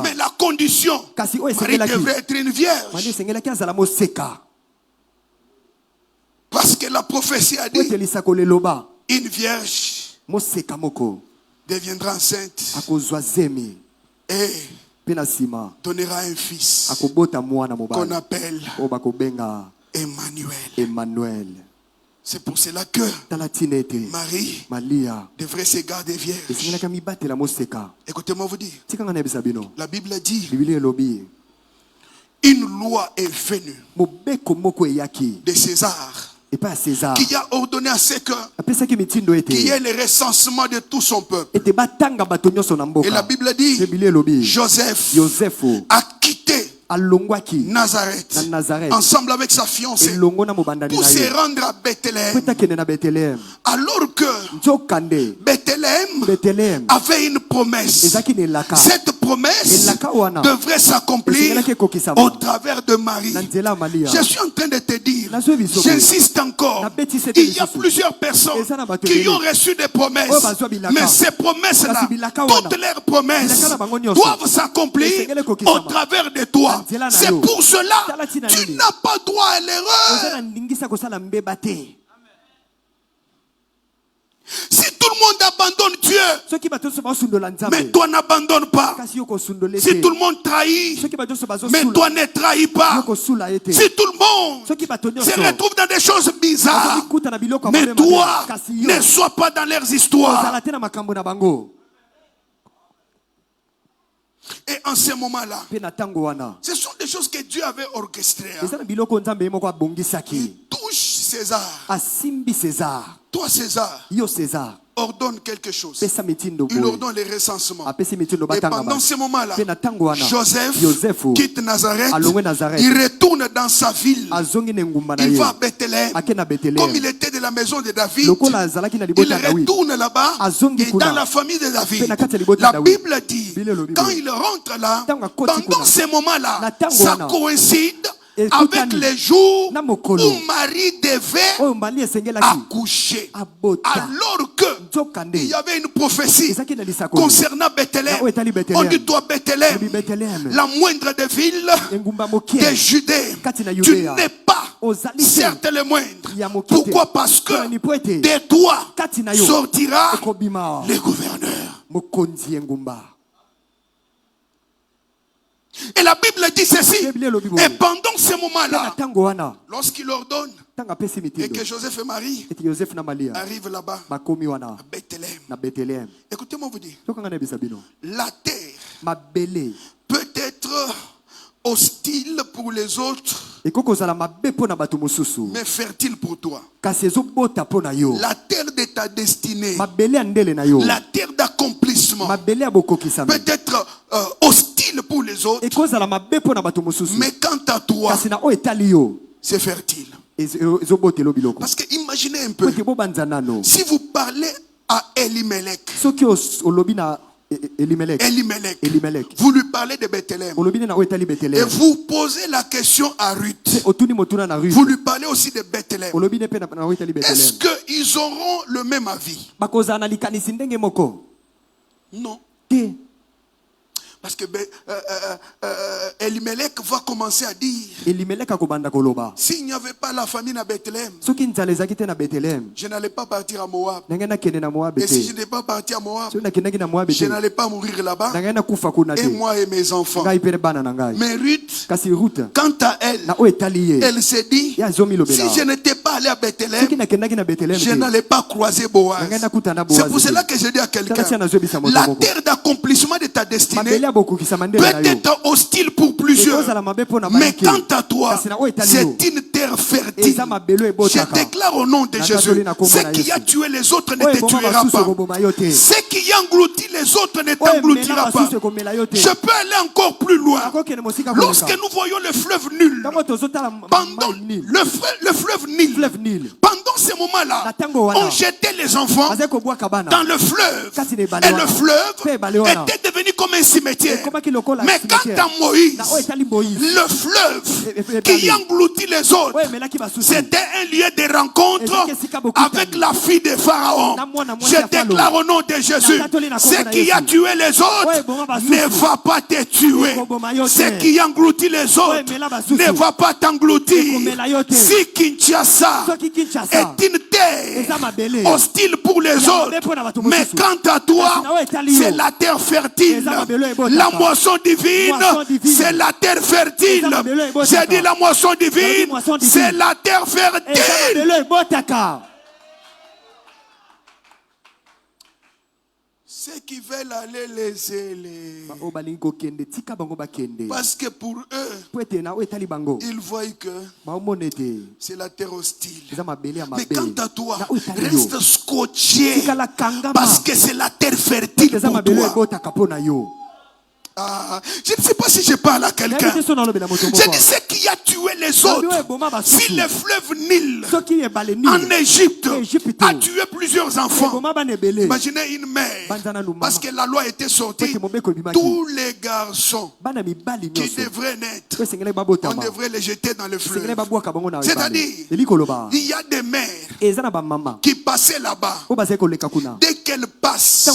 Mais la condition, Marie devrait être une vierge. Parce que la prophétie a dit, une vierge deviendra enceinte et donnera un fils qu'on appelle Emmanuel. C'est pour cela que Marie devrait se garder vierge. Écoutez-moi vous dire. La Bible dit, une loi est venue de César qui a ordonné à ce qu'il y ait le recensement de tout son peuple. Et la Bible dit, Joseph a quitté Nazareth, ensemble avec sa fiancée, pour se rendre à Bethléem. Alors que Bethléem avait une promesse. Cette promesse devrait s'accomplir au travers de Marie. Je suis en train de te dire, j'insiste encore, il y a plusieurs personnes qui ont reçu des promesses, mais ces promesses-là, toutes leurs promesses doivent s'accomplir au travers de toi. C'est pour cela que tu n'as pas droit à l'erreur. Si tout le monde abandonne Dieu, mais toi n'abandonne pas. Si tout le monde trahit, mais toi ne trahis pas. Si tout le monde se retrouve dans des choses bizarres, mais toi ne sois pas dans leurs histoires. Et en ce moment-là, ce sont des choses que Dieu avait orchestrées. Il touche César. Toi, César, ordonne quelque chose. Il ordonne les recensements. Et pendant ce moment-là, Joseph quitte Nazareth. Il retourne dans sa ville. Il va à Bethléem. Comme il était de la maison de David, il retourne là-bas et dans la famille de David. La Bible dit, quand il rentre là, pendant ce moment-là, ça coïncide avec les jours où Marie devait accoucher. Alors que il y avait une prophétie concernant Bethléem. On dit, toi Bethléem, la moindre des villes de Judée, tu n'es pas certes le moindre. Pourquoi? Parce que de toi sortira le gouverneur. Et la Bible dit ceci. Et pendant ce moment-là, lorsqu'il ordonne, Et que Joseph et Marie arrivent là-bas à Bethléem. Écoutez-moi vous dire, la terre peut être hostile pour les autres, mais fertile pour toi. La terre de ta destinée, la terre d'accomplissement peut être hostile pour les autres, mais quant à toi, c'est fertile. Parce que imaginez un peu, si vous parlez à Elimelech, vous lui parlez de Bethléem et vous posez la question à Ruth, vous lui parlez aussi de Bethléem, est-ce qu'ils auront le même avis? Non. Parce que Elimelech va commencer à dire, s'il n'y avait pas la famine à Bethléem, je n'allais pas partir à Moab. Et si je n'ai pas parti à Moab, je n'allais pas mourir là-bas, et moi et mes enfants. Mais Ruth, quant à elle, elle s'est dit, si je n'étais pas allé à Bethléem, je n'allais pas croiser Boaz. C'est pour cela que je dis à quelqu'un, la terre d'accomplissement de ta destinée peut être hostile pour plusieurs, mais quant à toi, c'est une terre fertile. Je déclare au nom de Jésus, ce qui a tué les autres ne te tuera pas. Ce qui a englouti les autres ne t'engloutira pas. Je peux aller encore plus loin. Lorsque nous voyons le fleuve Nil, pendant le fleuve Nil, pendant ces moments-là, on jetait les enfants dans le fleuve, et le fleuve était devenu comme un cimetière. Mais quant à Moïse, le fleuve qui engloutit les autres, c'était un lieu de rencontre avec la fille de Pharaon. Je déclare au nom de Jésus, ce qui a tué les autres ne va pas te tuer. Ce qui engloutit les autres ne va pas t'engloutir. Si Kinshasa est une terre hostile pour les autres, mais quant à toi, c'est la terre fertile. La moisson divine, c'est la terre fertile. J'ai dit la moisson divine, c'est la terre fertile. Ceux qui veulent aller les ailer, parce que pour eux, ils voient que c'est la terre hostile. Mais quant à toi, reste scotché, parce que c'est la terre fertile pour toi. Je ne sais pas si je parle à quelqu'un. Je dis ce qui a tué les autres. Si le fleuve Nil en Égypte a tué plusieurs enfants, imaginez une mère, parce que la loi était sortie, tous les garçons qui devraient naître, on devrait les jeter dans le fleuve. C'est-à-dire, il y a des mères qui passaient là-bas. Dès qu'elles passent,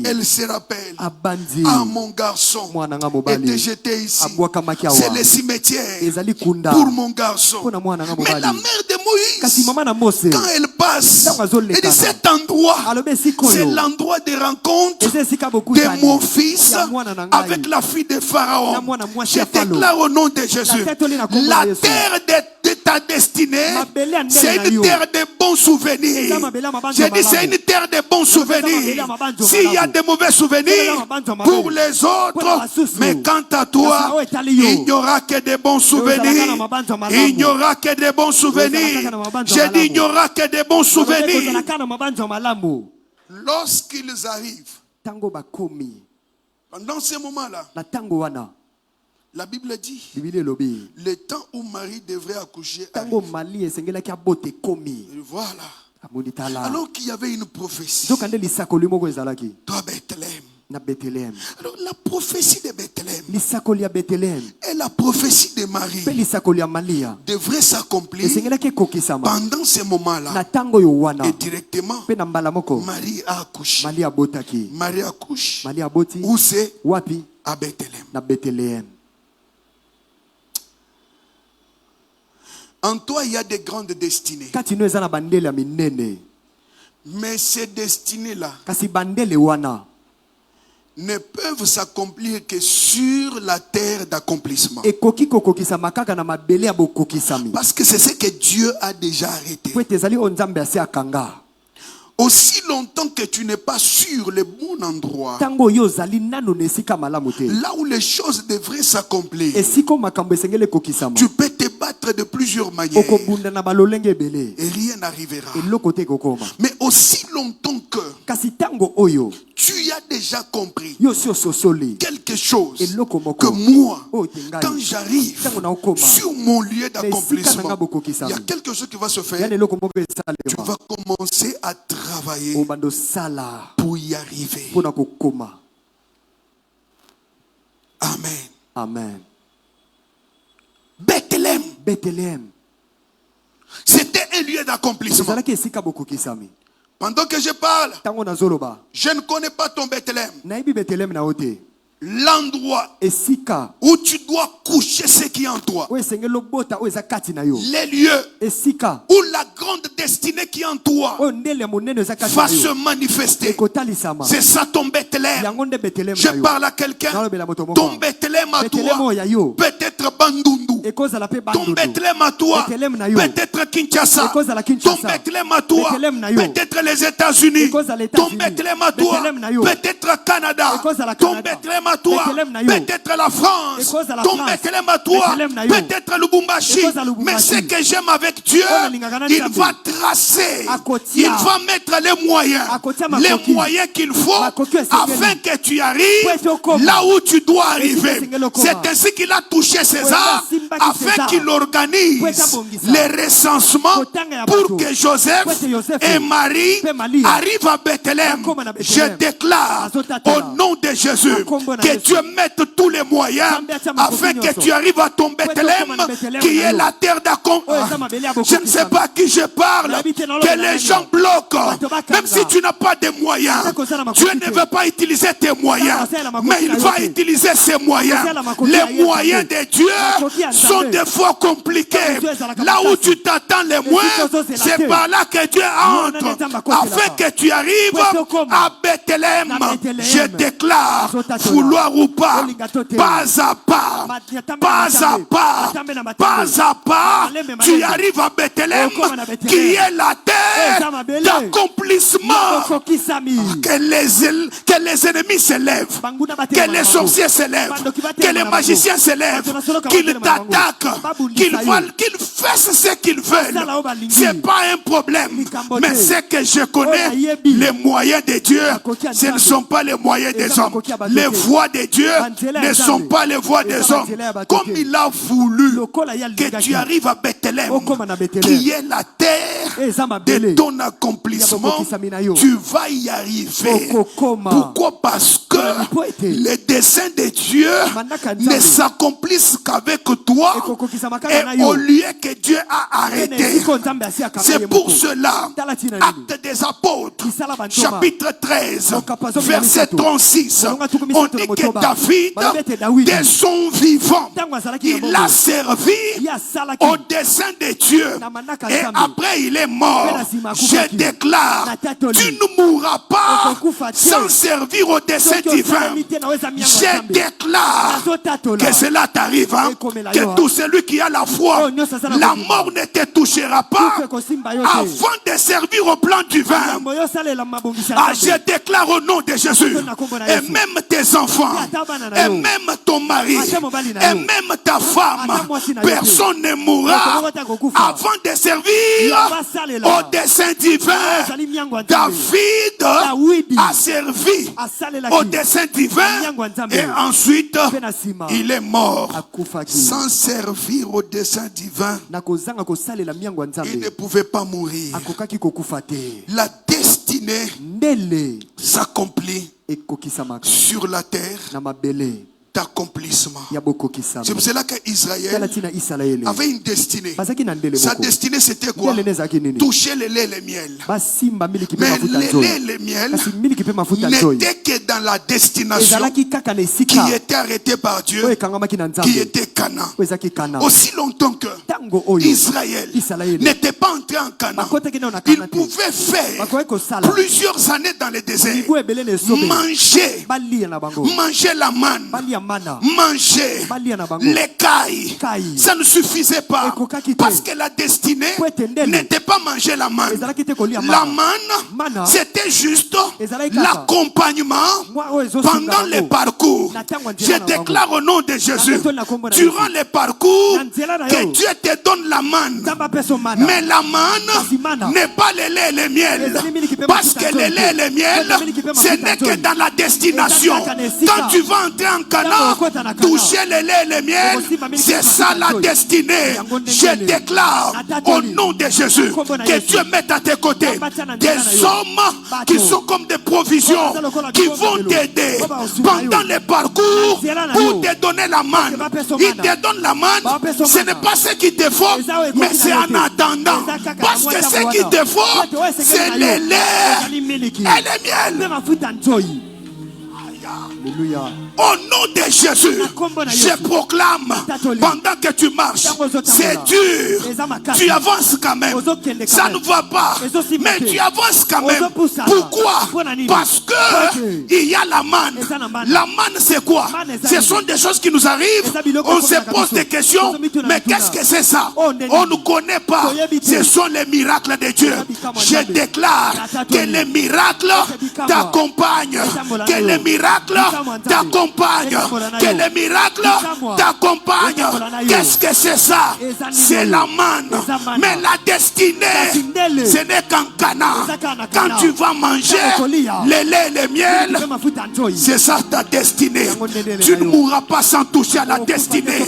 elles se rappellent, ah, mon garçon était jeté ici. C'est le cimetière pour mon garçon. Mais la mère de Moïse, quand elle passe, elle dit cet endroit, c'est l'endroit de rencontre de mon fils avec la fille de Pharaon. Je déclare au nom de Jésus, la terre de ta destinée, c'est une terre de bons souvenirs. J'ai dit c'est une terre de bons souvenirs. S'il y a de mauvais souvenirs pour les autres, mais quant à toi, il n'y aura que de bons souvenirs. Il n'y aura que de bons souvenirs. J'ai dit il n'y aura que de bons souvenirs. Lorsqu'ils arrivent, pendant ces moments-là, la Bible dit, le temps où Marie devrait accoucher arrive. Voilà. Alors qu'il y avait une prophétie. Toi, Bethléem. Alors la prophétie de Bethléem et la prophétie de Marie devrait s'accomplir pendant ces moments-là. Et directement, Marie a accouché. Marie accouche. Où c'est? À Bethléem. En toi, il y a des grandes destinées. Mais ces destinées-là, ne peuvent s'accomplir que sur la terre d'accomplissement. Parce que c'est ce que Dieu a déjà arrêté. Aussi longtemps que tu n'es pas sur le bon endroit, là où les choses devraient s'accomplir, tu peux te battre de plusieurs manières et rien n'arrivera. Mais aussi longtemps que tu as déjà compris quelque chose, que moi, quand j'arrive sur mon lieu d'accomplissement, il y a quelque chose qui va se faire. Tu vas commencer à travailler pour y arriver. Amen.
Amen.
Bethléem. C'était un lieu d'accomplissement. Pendant que je parle, je ne connais pas ton Bethléem. L'endroit où tu dois coucher ce qui est en toi. Les lieux où la grande destinée qui est en toi va se manifester. C'est ça ton Bethléem. Je parle à quelqu'un. Ton Bethléem à toi peut-être Bandundu. Ton Bethléem à toi peut-être Kinshasa. Ton Bethléem à toi peut-être les États-Unis. Ton Bethléem à toi peut-être Canada. Ton Bethléem à toi peut-être la France. Ton Bethléem à toi peut-être Lubumbashi. Mais ce que j'aime avec Dieu, il va tracer, il va mettre les moyens qu'il faut afin que tu arrives là où tu dois arriver. C'est ainsi qu'il a touché César afin qu'il organise les recensements pour que Joseph et Marie arrivent à Bethléem. Je déclare au nom de Jésus que Dieu mette tous les moyens afin que tu arrives à ton Bethléem qui est la terre d'accomplissement. Je ne sais pas à qui je parle, que les gens bloquent. Même si tu n'as pas de moyens, Dieu ne veut pas utiliser tes moyens, mais il va utiliser ses moyens. Les moyens de Dieu sont des fois compliqués. Là où tu t'attends les moins, c'est par là que Dieu entre afin que tu arrives à Bethléem. Je déclare, vouloir ou pas, pas à pas, tu arrives à Bethléem qui est la terre d'accomplissement. Que les ennemis se lèvent, que les sorciers se lèvent, que les magiciens se lèvent, qu'ils t'attaquent, qu'ils fassent ce qu'ils veulent. C'est pas un problème, mais c'est que je connais les moyens de Dieu, ce ne sont pas les moyens des hommes. Les voies de Dieu ne sont pas les voies des hommes. Comme il a voulu que tu arrives à Bethléem, qui est la terre de ton accomplissement, tu vas y arriver. Pourquoi? Parce que les desseins de Dieu ne s'accomplissent qu'avec toi et au lieu que Dieu a arrêté. C'est pour cela, Actes des Apôtres, chapitre 13, verset 36, on dit que David, dès son vivant, il a servi au dessein de Dieu. Et après il est mort. Je déclare, tu ne mourras pas sans servir au dessein divin. Je déclare que cela t'arrive, que tout celui qui a la foi, la mort ne te touchera pas avant de servir au plan divin. Je déclare au nom de Jésus, et même tes enfants, et même ton mari, et même ta femme, personne ne mourra avant de servir au dessein divin. David a servi au dessein divin et ensuite il est mort sans servir au dessein divin. Il ne pouvait pas mourir. La destinée s'accomplit sur la terre d'accomplissement. C'est pour cela qu'Israël avait une destinée. Sa destinée c'était quoi? Toucher le lait et le miel. Mais le lait et le miel n'était que dans la destination qui était arrêtée par Dieu, qui était Canaan. Aussi longtemps que Israël n'était pas entré en Canaan, il pouvait faire plusieurs années dans le désert, manger la manne, manger l'écaille. Ça ne suffisait pas parce que la destinée n'était pas manger la manne. La manne, c'était juste l'accompagnement pendant les parcours. Je déclare au nom de Jésus, durant les parcours, que Dieu te donne la manne. Mais la manne n'est pas le lait et le miel. Parce que le lait et le miel, ce n'est que dans la destination. Quand tu vas entrer en Canaan, toucher le lait et le miel, c'est ça la destinée. Je déclare au nom de Jésus que Dieu mette à tes côtés des hommes qui sont comme des provisions, qui vont t'aider pendant les parcours pour te donner la manne. Ils te donnent la manne, ce n'est pas ce qu'il te faut, mais c'est en attendant. Parce que ce qu'il te faut, c'est le lait et le miel. Alléluia. Au nom de Jésus, je proclame, pendant que tu marches, c'est dur, tu avances quand même, ça ne va pas, mais tu avances quand même. Pourquoi? Parce que il y a la manne. La manne, c'est quoi? Ce sont des choses qui nous arrivent, on se pose des questions, mais qu'est-ce que c'est ça? On ne connaît pas. Ce sont les miracles de Dieu. Je déclare que les miracles t'accompagnent, que les miracles t'accompagnent, que les miracles t'accompagnent. Qu'est-ce que c'est ça? C'est la manne. Mais la destinée, ce n'est qu'en Canaan. Quand tu vas manger le lait et le miel, c'est ça ta destinée. Tu ne mourras pas sans toucher à la destinée.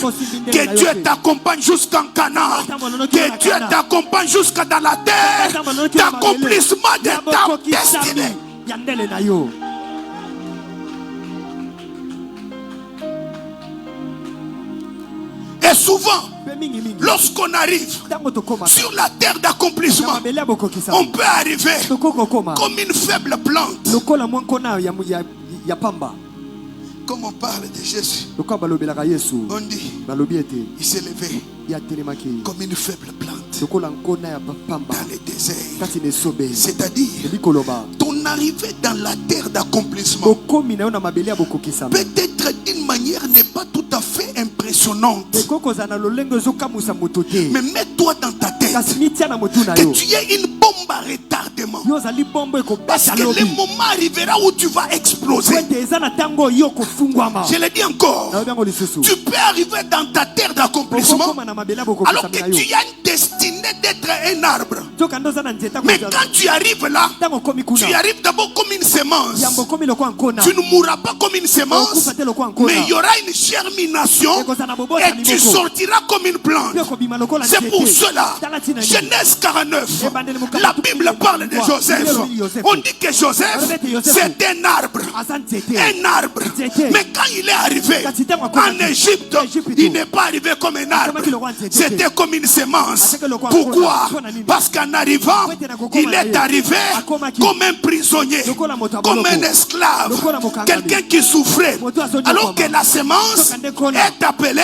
Que Dieu t'accompagne jusqu'en Canaan. Que Dieu t'accompagne jusqu'à dans la terre d'accomplissement de ta destinée. Et souvent, lorsqu'on arrive sur la terre d'accomplissement, on peut arriver comme une faible plante. Comme on parle de Jésus, on dit, il s'est levé comme une faible plante dans les déserts. C'est-à-dire, ton arrivée dans la terre d'accomplissement peut-être d'une manière n'est pas tout à fait impressionnante. Mais mets-toi dans ta tête que tu es une bombe à retardement. Parce que le moment arrivera où tu vas exploser. Je le dis encore, tu peux arriver dans ta terre d'accomplissement alors que tu as une destinée d'être un arbre. Mais quand tu arrives là, tu arrives d'abord comme une semence. Tu ne mourras pas comme une semence, mais il y aura une germination et tu sortiras comme une plante. C'est pour cela, Genèse 49, la Bible parle de Joseph. On dit que Joseph, c'est un arbre. Un arbre. Mais quand il est arrivé en Égypte, il n'est pas arrivé comme un arbre. C'était comme une semence. Pourquoi? Parce qu'en arrivant, il est arrivé comme un prisonnier, comme un esclave, quelqu'un qui souffrait. Alors que la semence est appelée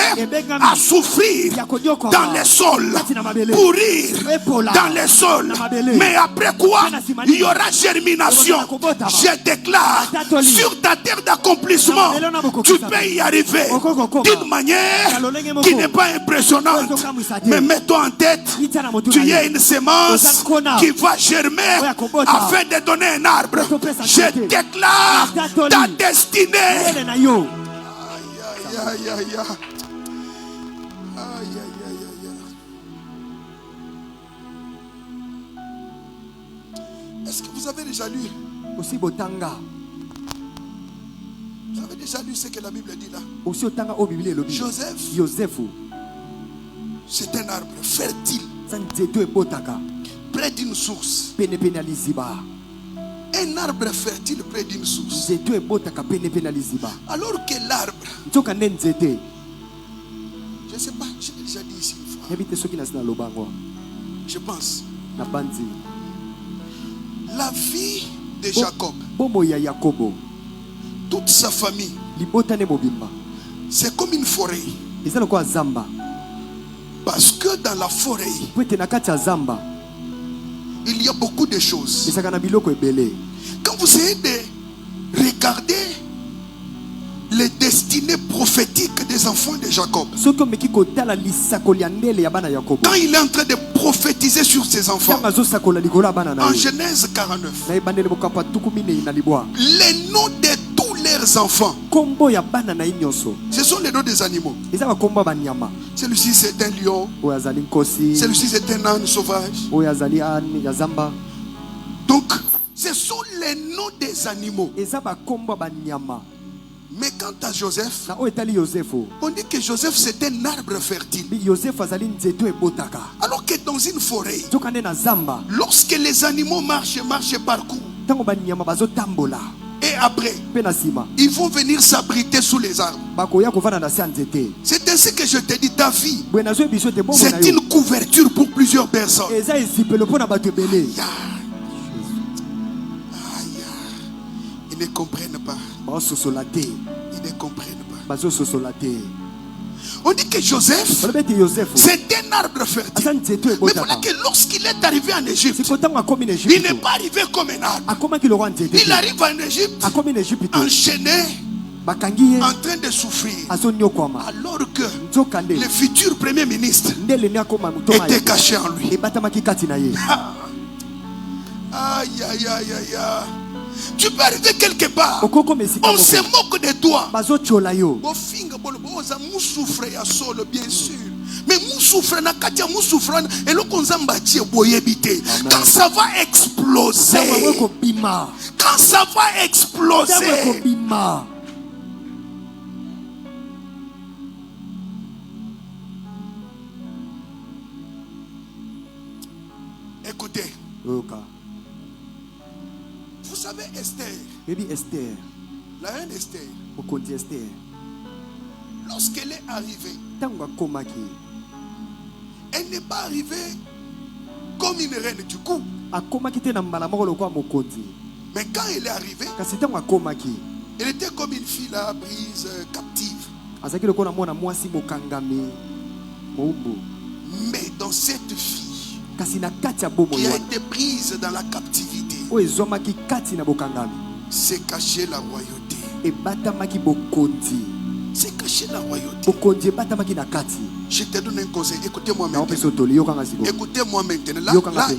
à souffrir dans les sols, pourrir dans les sols. Mais après quoi, il y aura germination. Je déclare, sur ta terre d'accomplissement, tu peux y arriver d'une manière qui n'est pas impressionnante. Mais mets-toi en tête, tu es une semence qui va germer afin de donner un arbre. Je déclare ta destinée. Aïe, aïe, aïe, aïe. Est-ce que vous avez déjà lu? Vous avez déjà lu ce que la Bible dit là? Joseph, c'est un arbre fertile près d'une source. Un arbre fertile près d'une source. Alors que l'arbre, je ne sais pas, je l'ai déjà dit ici une fois. Je pense. La vie de Jacob, toute sa famille, c'est comme une forêt. Parce que dans la forêt, il y a beaucoup de choses. Quand vous essayez de regarder les destinées prophétiques des enfants de Jacob, quand il est en train de prophétiser sur ses enfants, en Genèse 49, les noms de tous leurs enfants, ce sont les noms des animaux. Celui-ci c'est un lion, celui-ci c'est un âne sauvage. Donc ce sont les noms des animaux. Mais quant à Joseph, on dit que Joseph c'est un arbre fertile. Alors que dans une forêt, lorsque les animaux marchent, parcourent, et après, ils vont venir s'abriter sous les arbres. C'est ainsi que je te dis, ta vie, c'est une couverture pour plusieurs personnes. Ils ne comprennent pas. Ils ne comprennent pas. On dit que Joseph, c'est un arbre fertile. Mais voilà que lorsqu'il est arrivé en Égypte, il n'est pas arrivé comme un arbre. Il arrive en Égypte enchaîné, en train de souffrir. Alors que le futur premier ministre était caché en lui. Aïe, aïe, aïe, aïe. Tu peux arriver quelque part, on se moque de toi. Bien sûr. Mais quand ça va exploser, quand ça va exploser, écoutez. Vous savez Esther, la reine Esther, lorsqu'elle est arrivée, elle n'est pas arrivée comme une reine du coup. Mais quand elle est arrivée, elle était comme une fille là, prise captive. Mais dans cette fille qui a été prise dans la captivité, c'est caché la royauté. C'est caché la royauté. Je te donne un conseil. Écoutez-moi maintenant. Écoutez-moi maintenant.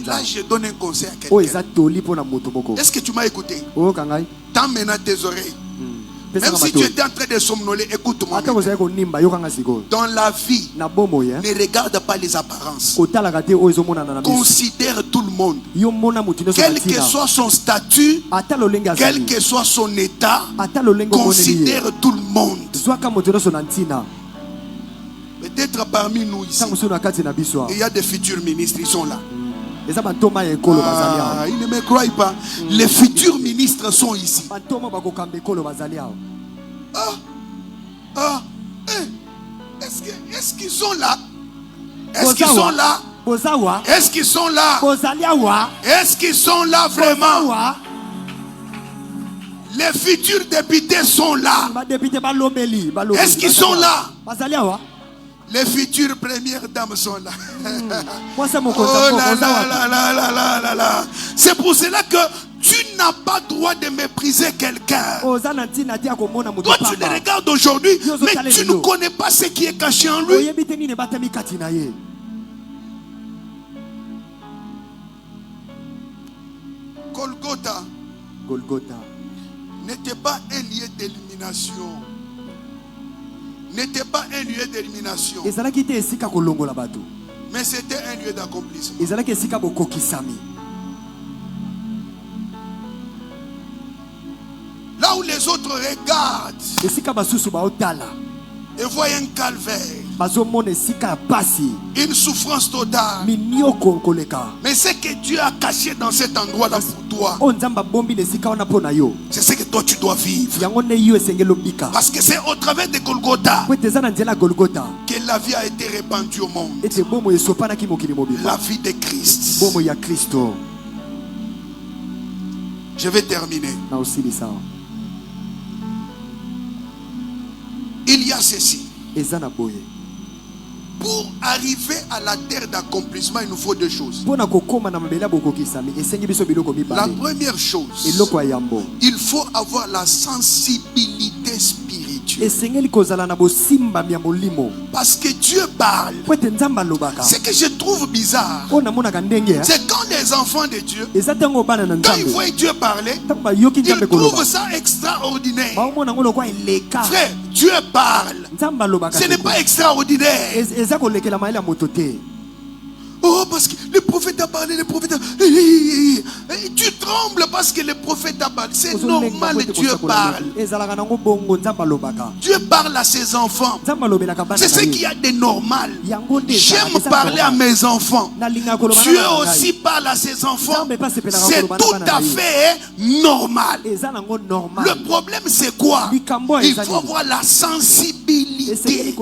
Là, je donne un conseil à quelqu'un. Est-ce que tu m'as écouté? Tends maintenant tes oreilles. Même si tu étais en train de somnoler, écoute-moi. Dans la vie, ne regarde pas les apparences. Considère tout le monde. Quel que soit son statut, quel que soit son état, considère tout le monde. Peut-être parmi nous ici, il y a des futurs ministres, ils sont là. Ils ne me croient pas. Les futurs ministres sont ici. Est-ce qu'ils sont là? Est-ce qu'ils sont là? Est-ce qu'ils sont là? Est-ce qu'ils sont là vraiment? Les futurs députés sont là. Est-ce qu'ils sont là? Les futures premières dames sont là. Oh là là là là là là là. C'est pour cela que tu n'as pas droit de mépriser quelqu'un. Toi tu le regardes aujourd'hui, mais tu ne connais pas ce qui est caché en lui. Golgotha n'était pas un lieu d'élimination. N'était pas un lieu d'élimination, mais c'était un lieu d'accomplissement. Là où les autres regardent et voient un calvaire, une souffrance totale, mais ce que Dieu a caché dans cet endroit-là pour toi, c'est ce que toi tu dois vivre. Parce que c'est au travers de Golgotha que la vie a été répandue au monde. La vie de Christ. Je vais terminer. Il y a ceci. Pour arriver à la terre d'accomplissement, il nous faut deux choses. La première chose, il faut avoir la sensibilité spirituelle. Parce que Dieu parle. Ce que je trouve bizarre, c'est quand les enfants de Dieu, quand ils voient Dieu parler, ils trouvent ça extraordinaire. Frère, Dieu parle. Ce n'est pas extraordinaire. Oh, parce que le prophète a parlé, le prophète a... Tu trembles parce que le prophète a parlé. C'est normal, Dieu parle. Dieu parle à ses enfants. C'est ce qu'il y a de normal. J'aime parler à mes enfants. Dieu aussi parle à ses enfants. C'est tout à fait normal. Le problème, c'est quoi? Il faut avoir la sensibilité.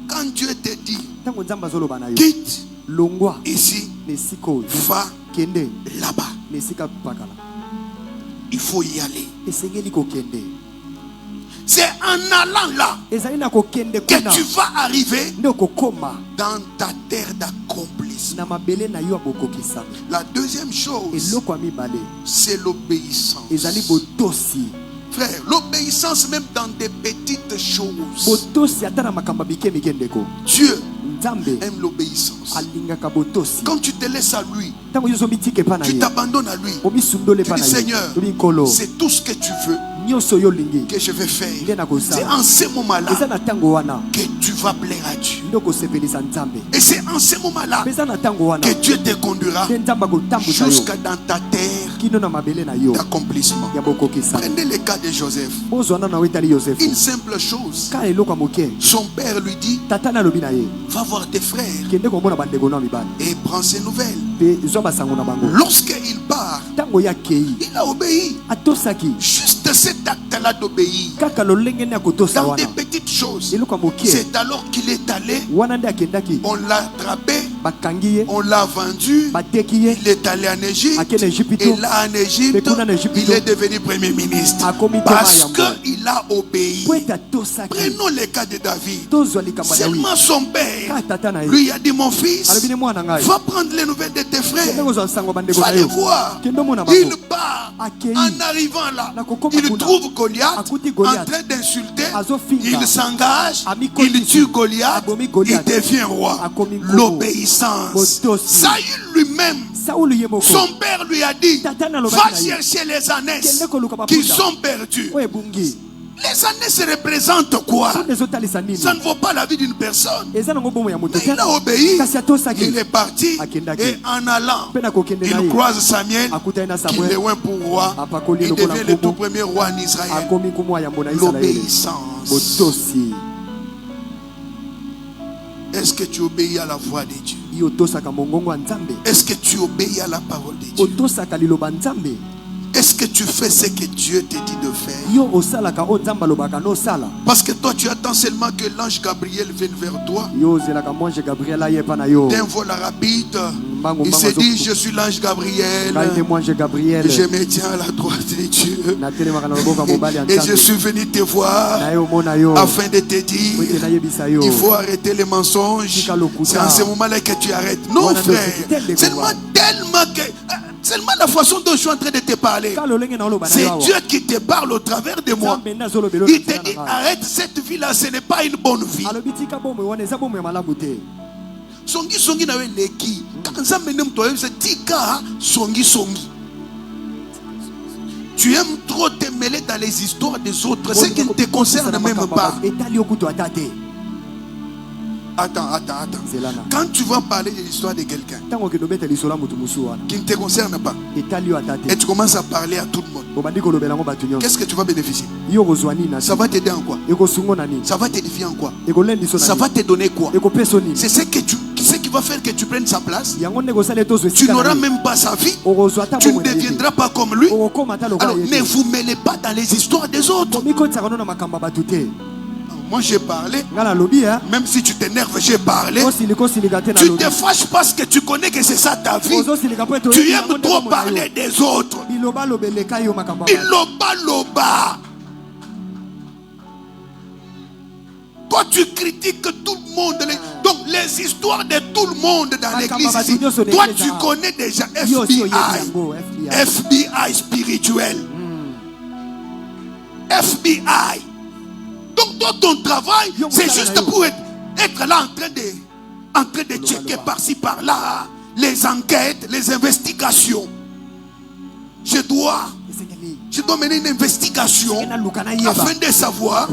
Quand Dieu te dit, quitte ici, va là-bas, il faut y aller. C'est en allant là que tu vas arriver dans ta terre d'accomplissement. La deuxième chose, c'est l'obéissance. Frère, l'obéissance même dans des petites choses. Dieu aime l'obéissance. Quand tu te laisses à lui, tu t'abandonnes à lui. Tu dis, Seigneur, c'est tout ce que tu veux que je vais faire. C'est en ce moment-là que tu vas plaire à Dieu. Et c'est en ce moment-là que Dieu te conduira jusqu'à dans ta terre d'accomplissement. Prenez le cas de Joseph. Une simple chose. Son père lui dit, va voir tes frères et prends ses nouvelles. Lorsqu'il part, il a obéi. Juste cet acte-là d'obéir dans des petites choses. C'est alors qu'il est allé, on l'a attrapé, on l'a vendu, il est allé en Égypte, et là en Égypte, il est devenu premier ministre parce qu'il a obéi. Prenons le cas de David. Seulement son père lui a dit, mon fils, va prendre les nouvelles de tes frères, va les voir. Il part. En arrivant là, il trouve Goliath en train d'insulter. Il s'engage, il tue Goliath, il devient roi. L'obéissance. Saül lui-même, son père lui a dit, va chercher les ânesses qui sont perdus. Les années représentent quoi? Ça ne vaut pas la vie d'une personne. Mais il a obéi, il est parti, et en allant, il croise Samuel, qui est loin pour roi. Il devient le tout premier roi en Israël. L'obéissance. Est-ce que tu obéis à la voix de Dieu? Est-ce que tu obéis à la parole de Dieu? Est-ce que tu fais ce que Dieu te dit de faire? Parce que toi tu attends seulement que l'ange Gabriel vienne vers toi d'un vol rapide. Il s'est dit, je suis l'ange Gabriel, je me tiens à la droite de Dieu et je suis venu te voir afin de te dire, il faut arrêter les mensonges. C'est en ce moment-là que tu arrêtes. Non frère, seulement la façon dont je suis en train de te parler, c'est Dieu qui te parle au travers de moi. Il te dit, arrête cette vie-là, ce n'est pas une bonne vie. Songi songi na we leki. Kanza menem toi c'est tika songi songi. Tu aimes trop te mêler dans les histoires des autres, ce qui ne te concerne même pas. Attends. Quand tu vas parler de l'histoire de quelqu'un qui ne te concerne pas et tu commences à parler à tout le monde, qu'est-ce que tu vas bénéficier? Ça va t'aider en quoi? Ça va t'édifier en quoi? Ça va te donner quoi? C'est ce qui va faire que tu prennes sa place. Tu n'auras même pas sa vie. Tu ne deviendras pas comme lui. Alors ne vous mêlez pas dans les histoires des autres. Moi j'ai parlé, même si tu t'énerves, j'ai parlé. Tu te fâches parce que tu connais que c'est ça ta vie. Tu aimes trop parler des autres. Biloba loba. Quand tu critiques tout le monde. Donc les histoires de tout le monde dans l'église ici. Toi tu connais déjà FBI. FBI spirituel. FBI. Donc toi ton travail c'est juste pour être là en train de checker par-ci par-là les enquêtes, les investigations. Je dois mener une investigation afin de savoir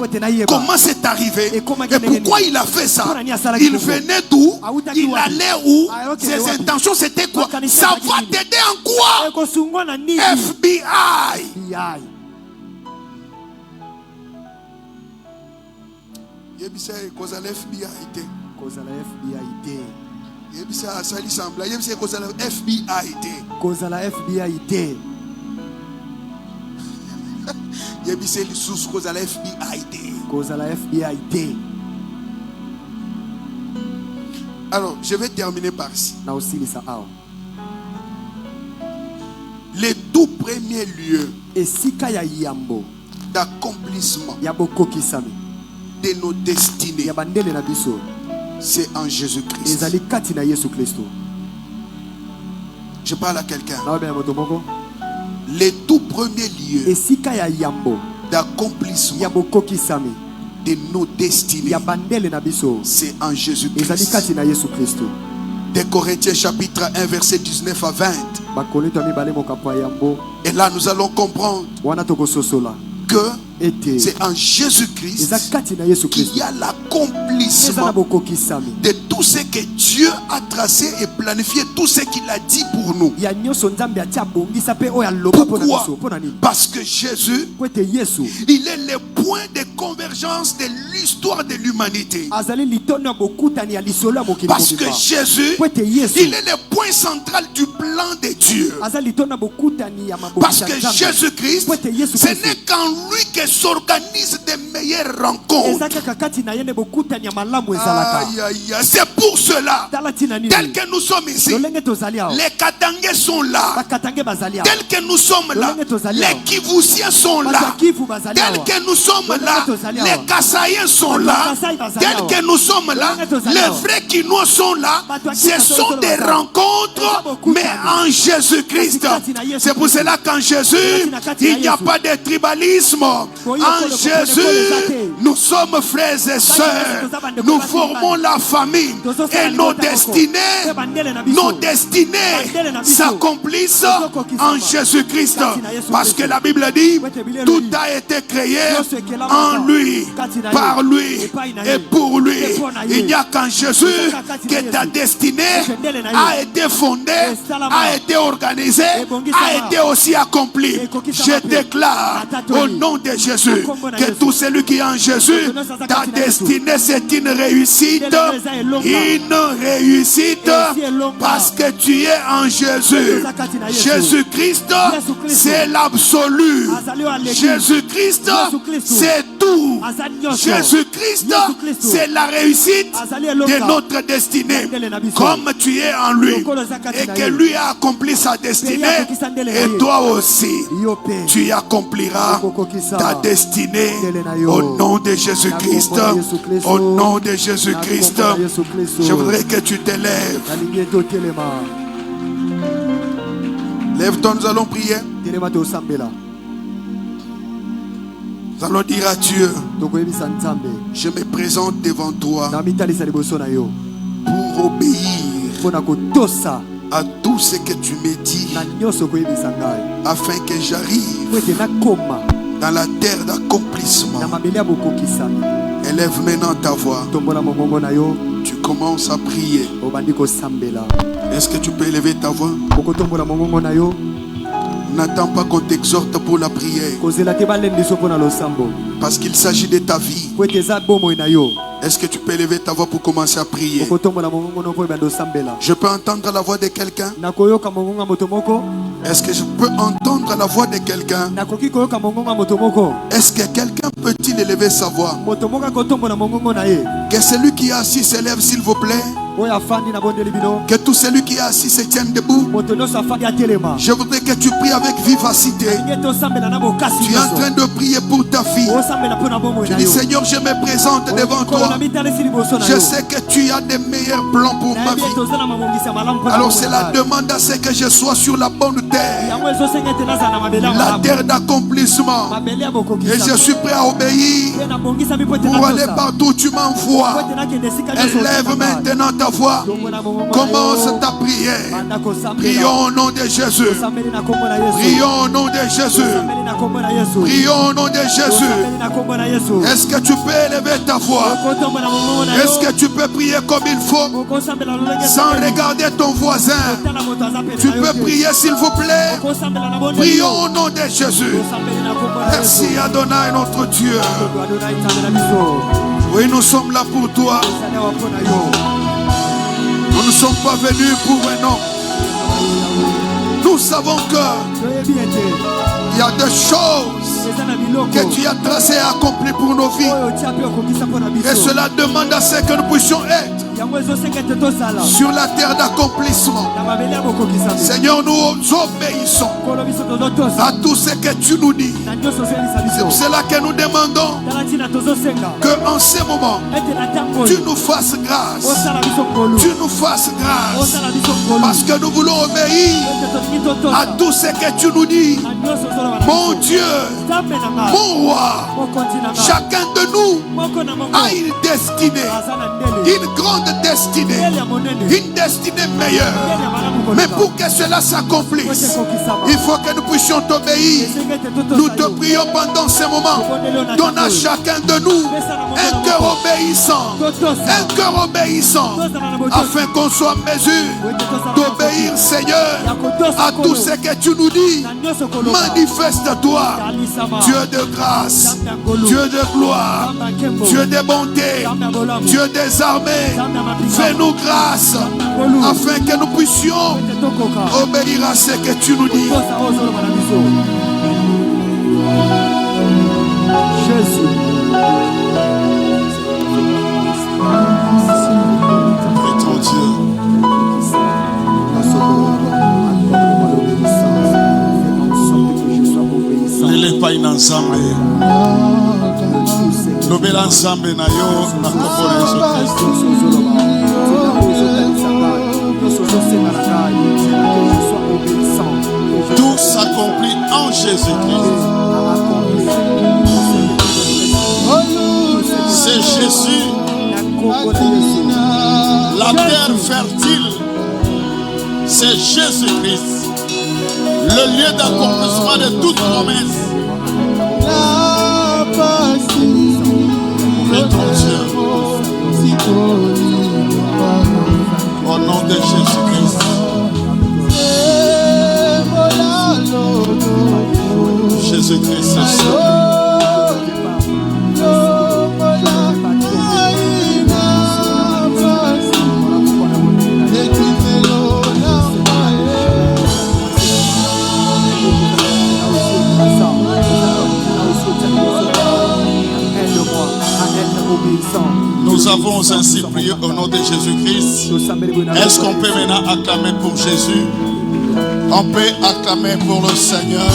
comment c'est arrivé et pourquoi il a fait ça. Il venait d'où? Il allait où? Ses intentions c'était quoi? Ça va t'aider en quoi? FBI. Yebisa cause la FBI était. Cause la FBI était. Yebisa sali sembla. Yebisa cause la FBI était. Cause la FBI était. Yebisa les sous cause la FBI était. Cause la FBI était. Alors, je vais terminer par ici. Les tout premiers lieux d'accomplissement de nos destinées, c'est en Jésus-Christ. Je parle à quelqu'un. Les tout premiers lieux d'accomplissement de nos destinées, c'est en Jésus-Christ. De Corinthiens chapitre 1 verset 19 à 20. Et là nous allons comprendre que c'est en Jésus-Christ qu'il y a l'accomplissement de tout ce que Dieu a tracé et planifié, tout ce qu'il a dit pour nous. Pourquoi? Parce que Jésus, il est le point de convergence de l'histoire de l'humanité. Parce que Jésus, il est le point central du plan de Dieu. Parce que Jésus-Christ, ce n'est qu'en lui que s'organisent des meilleures rencontres. C'est pour cela, tel que nous sommes ici, les Katangais sont là. Tel que nous sommes là, les Kivusiens sont là. Tel que nous sommes là, les Kassaïens sont là. Tel que nous sommes là, les vrais Kinois sont là. Ce sont des rencontres, mais en Jésus-Christ. C'est pour cela qu'en Jésus, il n'y a pas de tribalisme. En Jésus, nous sommes frères et sœurs. Nous formons la famille. Et nos destinées s'accomplissent en Jésus-Christ. Parce que la Bible dit, tout a été créé en lui, par lui et pour lui. Il n'y a qu'en Jésus que ta destinée a été fondée, a été organisée, a été aussi accomplie. Je déclare au nom de Jésus que tout celui qui est en Jésus, ta destinée c'est une réussite. Une réussite parce que tu es en Jésus. Jésus-Christ, c'est l'absolu. Jésus-Christ, c'est tout. Jésus-Christ, c'est la réussite de notre destinée. Comme tu es en lui et que lui a accompli sa destinée, et toi aussi, tu accompliras ta destinée au nom de Jésus-Christ. Au nom de Jésus-Christ, je voudrais que tu te lèves. Lève-toi, nous allons prier. Nous allons dire à Dieu, je me présente devant toi pour obéir à tout ce que tu me dis, afin que j'arrive dans la terre d'accomplissement. Élève maintenant ta voix. Tu commences à prier. Est-ce que tu peux élever ta voix? N'attends pas qu'on t'exhorte pour la prière, parce qu'il s'agit de ta vie. Est-ce que tu peux élever ta voix pour commencer à prier? Je peux entendre la voix de quelqu'un? Est-ce que je peux entendre la voix de quelqu'un? Est-ce que quelqu'un peut-il élever sa voix? Que celui qui est assis s'élève s'il vous plaît. Que tout celui qui est assis se tienne debout. debout. Je voudrais que tu pries avec vivacité. Tu es en train de prier pour ta fille. Tu dis, Seigneur, je me présente devant toi. Je sais que tu as des meilleurs plans pour ma vie. Alors cela demande à ce que je sois sur la bonne terre. La terre d'accomplissement. Et je suis prêt à obéir pour aller partout où tu m'envoies. Élève maintenant ta voix. Commence ta prière. Prions au nom de Jésus. Prions au nom de Jésus. Prions au nom de Jésus. Est-ce que tu peux élever ta voix? Est-ce que tu peux prier comme il faut sans regarder ton voisin? Tu peux prier s'il vous plaît. Prions au nom de Jésus. Merci Adonai notre Dieu. Oui, nous sommes là pour toi. Nous ne sommes pas venus pour un nom. Nous savons que il y a des choses que tu as tracées et accomplies pour nos vies. Et cela demande à ce que nous puissions être sur la terre d'accomplissement. Seigneur, nous obéissons à tout ce que tu nous dis. C'est pour cela que nous demandons que en ce moment tu nous fasses grâce. Tu nous fasses grâce. Parce que nous voulons obéir à tout ce que tu nous dis. Mon Dieu, mon roi, chacun de nous a une destinée, une grande destinée, une destinée meilleure. Mais pour que cela s'accomplisse, il faut que nous puissions t'obéir. Nous te prions pendant ce moment. Donne à chacun de nous un cœur obéissant, un cœur obéissant, afin qu'on soit en mesure d'obéir, Seigneur, à tout ce que tu nous dis. Manifeste-toi, Dieu de grâce, Dieu de gloire, Dieu de bonté, Dieu des armées. Fais-nous grâce afin que nous puissions obéir à ce que tu nous dis. Jésus. Et ton Dieu. Lele pa ina nzambe. Lobela nzambe na yo na kombo na Yesu Christ. Tout s'accomplit en Jésus-Christ. C'est Jésus, la terre fertile. C'est Jésus-Christ, le lieu d'accomplissement de toute promesse. Et ton Dieu, au nom de Jésus-Christ. Jésus-Christ, c'est ça. Nous avons ainsi prié au nom de Jésus-Christ. Est-ce qu'on peut maintenant acclamer pour Jésus? On peut acclamer pour le Seigneur.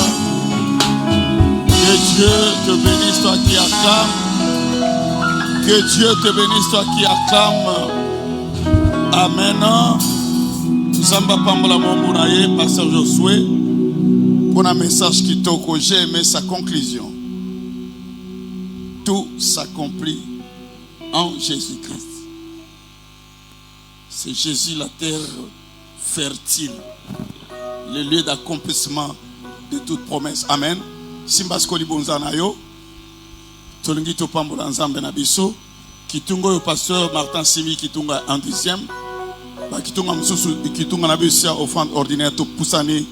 Que Dieu te bénisse, toi qui acclames. Que Dieu te bénisse, toi qui acclames. Amen. Zamba Pambola Momunaye, Pasteur Josué, pour un message qui toque, j'ai aimé sa conclusion. Tout s'accomplit en Jésus-Christ. C'est Jésus la terre fertile, le lieu d'accomplissement de toute promesse. Amen. Simbaskoli bonzanayo, tolingi to pambola nzambe na biso, kitungo yo pasteur Martin Simi kitunga en 10e, ba kitunga mususu kitunga na biso offrande ordinaire to pusani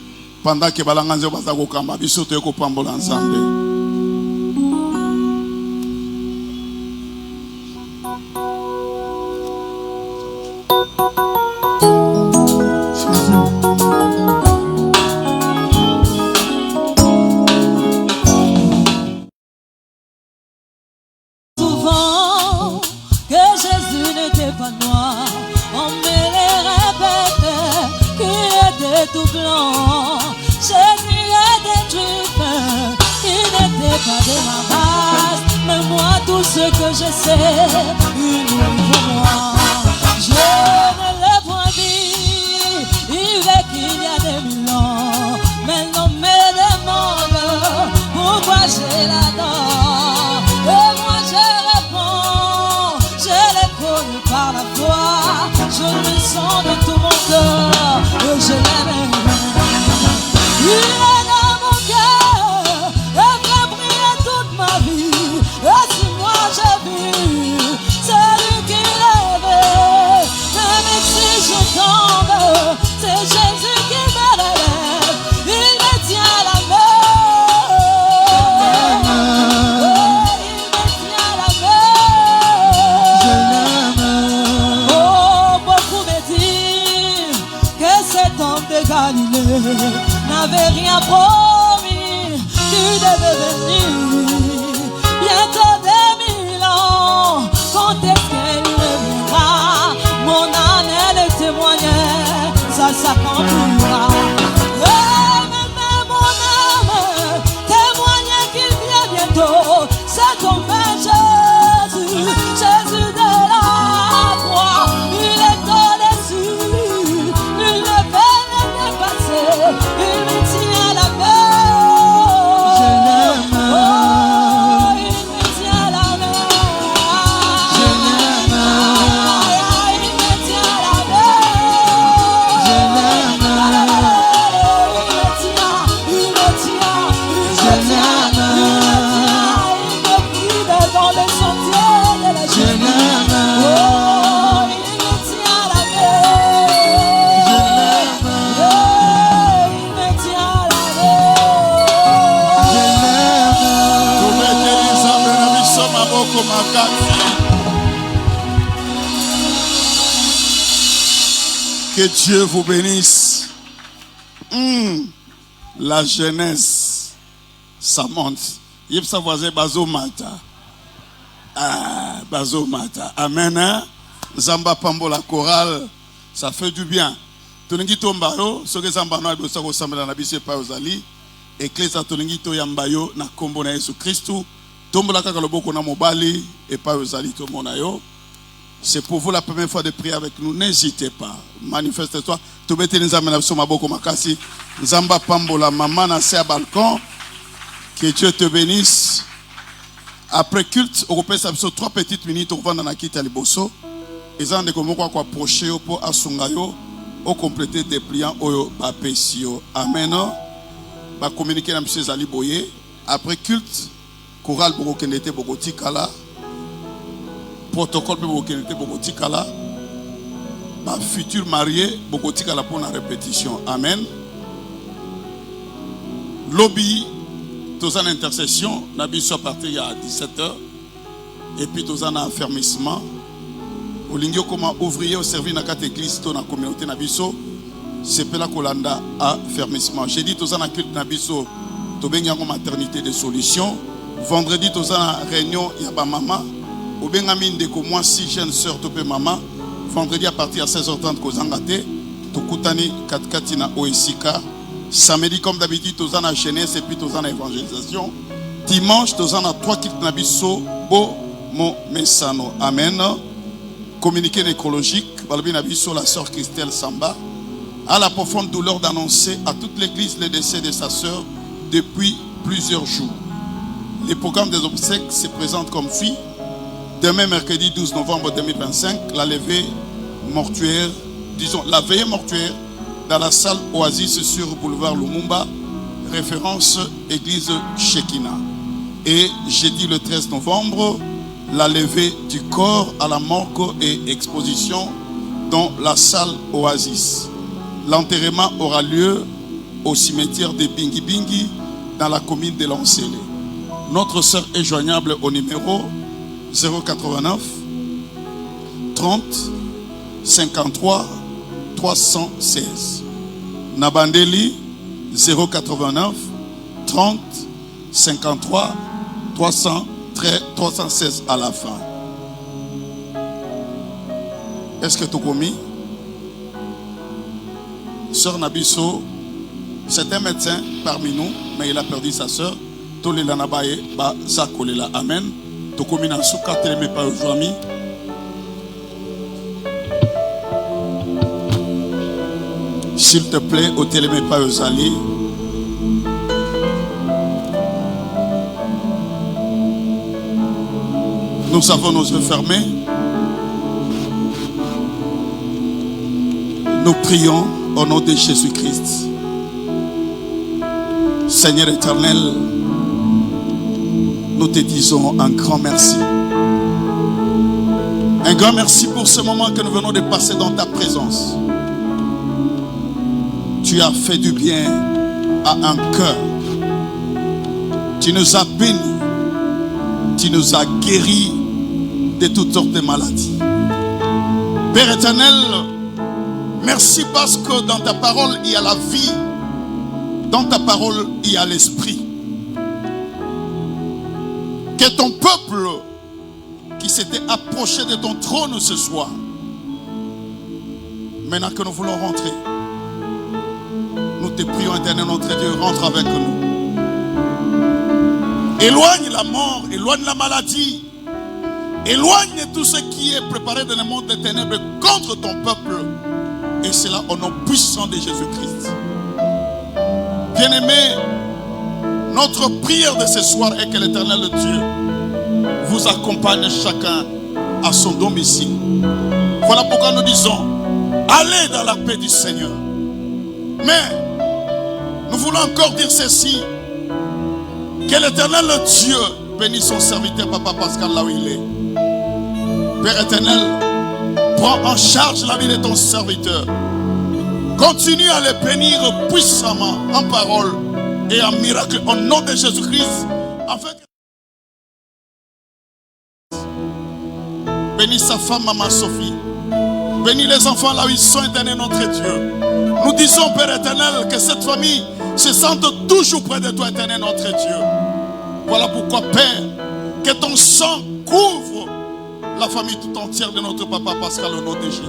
pendant que balanga nzo bazako kamba biso to ko pambola nzambe.
non, Jésus était humain, il n'était pas de ma race, mais moi tout ce que je sais, il mourut pour moi. Je ne l'ai point dit, il est qu'il y a des 1000 ans, mais l'on me demande pourquoi j'ai l'adore. Et moi je réponds, je l'ai connu par la foi, je le sens de tout mon cœur, et je l'aime. Il est dans mon cœur, et fait briller toute ma vie, et si moi j'ai vu, c'est lui qui l'avait. Même si je tombe, c'est Jésus qui me relève, il me tient la main. Galilée n'avait rien promis, tu devais venir bientôt des 1000 ans. Quand est-ce qu'elle reviendra? Mon âme elle est témoignée, ça s'accomplira. Mais mon âme témoigne qu'il vient bientôt. C'est ton Père Jésus, Jésus de la croix, il est au-dessus, il ne peut il me tient la main. Je l'aime. Oh, il me tient la main. Je l'aime. Il me tient la main. Je l'aime. Il me tient. Je l'aime. Il me guide dans les sentiers de la vie. Je l'aime. Oh, il me tient la main.
Que Dieu vous bénisse. La jeunesse, ça monte. Il faut savoir Bazo Mata. Ah, Bazo Mata. Amen. Hein? Zamba Pambo la chorale, ça fait du bien. Tonengi Tombayo, ce que Zamba Noa Bosa ressemble à la bise par Ozali. Ecclesia Tonengi Toyambayo, na kombo na Yesu Christou. Tombola Kakaloboko na Mobali et pas Ozali Tomonayo. C'est pour vous la première fois de prier avec nous. N'hésitez pas. Manifeste-toi. Tu mettez les amenations sur ma boko makasi. Zamba Pambola, maman na se à balcon. Que Dieu te bénisse. Après culte, on repère ça sur 3 petites minutes. On va dans la quitte à Liboso. Et ça, on est comme quoi approcher pour Asungayo. On compléter des pliants au Bapesio. Amen. Va communiquer avec M. Zali Boye. Après culte, chorale Bogokenete Bogotikala. Protocole Bogokenete Bogotikala. Ma futur marié Bogotikala pour la répétition. Amen. Lobby, tous en intercession. Nabi soit parti il y a 17h. Et puis tous en affermissement. Au lingio comme ouvrier au service de la église dans la communauté Nabiso. C'est pour la Kolanda affermissement. J'ai dit tous en culte Nabiso. Tu as une maternité de solutions. Vendredi, tu as une réunion, il y a ma maman. Ou bien, de moi, 6 jeunes sœurs, tu peux maman. Vendredi, à partir de 16h30, tu as tu Koutani, Katkatina, Oesika. Samedi, comme d'habitude, tu as la jeunesse et puis tu as l'évangélisation. Dimanche, tu as 3 kits Nabiso, Bo, Mo, Mesano. Amen. Communiqué nécrologique, la sœur Christelle Samba. À la profonde douleur d'annoncer à toute l'église le décès de sa sœur depuis plusieurs jours. Les programmes des obsèques se présentent comme suit. Demain, mercredi 12 novembre 2025, la veillée mortuaire dans la salle Oasis sur boulevard Lumumba, référence église Shekinah. Et jeudi le 13 novembre, la levée du corps à la morgue et exposition dans la salle Oasis. L'enterrement aura lieu au cimetière de Bingi Bingi dans la commune de Lancélé. Notre sœur est joignable au numéro 089 30 53 316. Nabandeli 089 30 53 316 à la fin. Est-ce que tu as commis? Sœur Nabiso, C'est un médecin parmi nous, mais il a perdu sa soeur. Amen. S'il te plaît, au télémé pas aux alliés. Nous avons nos yeux fermés. Nous prions au nom de Jésus-Christ. Seigneur éternel, nous te disons un grand merci. Un grand merci pour ce moment que nous venons de passer dans ta présence. Tu as fait du bien à un cœur. Tu nous as bénis. Tu nous as guéris de toutes sortes de maladies. Père éternel, merci parce que dans ta parole, il y a la vie. Dans ta parole, il y a l'esprit. Que ton peuple qui s'était approché de ton trône ce soir, maintenant que nous voulons rentrer, nous te prions, éternel notre Dieu, rentre avec nous. Éloigne la mort, éloigne la maladie, éloigne tout ce qui est préparé dans le monde des ténèbres contre ton peuple. Et cela au nom puissant de Jésus-Christ. Bien-aimés, notre prière de ce soir est que l'Éternel Dieu vous accompagne chacun à son domicile. Voilà pourquoi nous disons, allez dans la paix du Seigneur. Mais, nous voulons encore dire ceci, que l'Éternel Dieu bénisse son serviteur, Papa Pascal, là où il est. Père éternel, prends en charge la vie de ton serviteur. Continue à le bénir puissamment en parole et en miracle au nom de Jésus-Christ. Afin que... Bénis sa femme, Maman Sophie. Bénis les enfants là où ils sont, éternel notre Dieu. Nous disons, Père éternel, que cette famille se sente toujours près de toi, éternel notre Dieu. Voilà pourquoi, Père, que ton sang couvre la famille tout entière de notre Papa Pascal au nom de Jésus.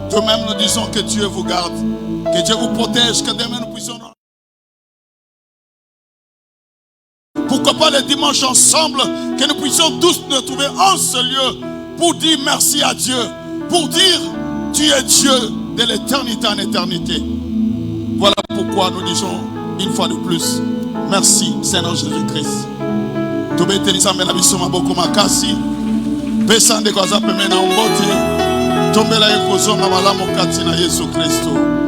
De même, nous disons que Dieu vous garde, que Dieu vous protège, que demain nous puissions... Pourquoi pas le dimanche ensemble, que nous puissions tous nous trouver en ce lieu pour dire merci à Dieu, pour dire tu es Dieu de l'éternité en éternité. Voilà pourquoi nous disons une fois de plus, merci Seigneur Jésus-Christ. Pesande kwa zape mena umbote tombela yekozonga malamu kati na Yesu Kristo.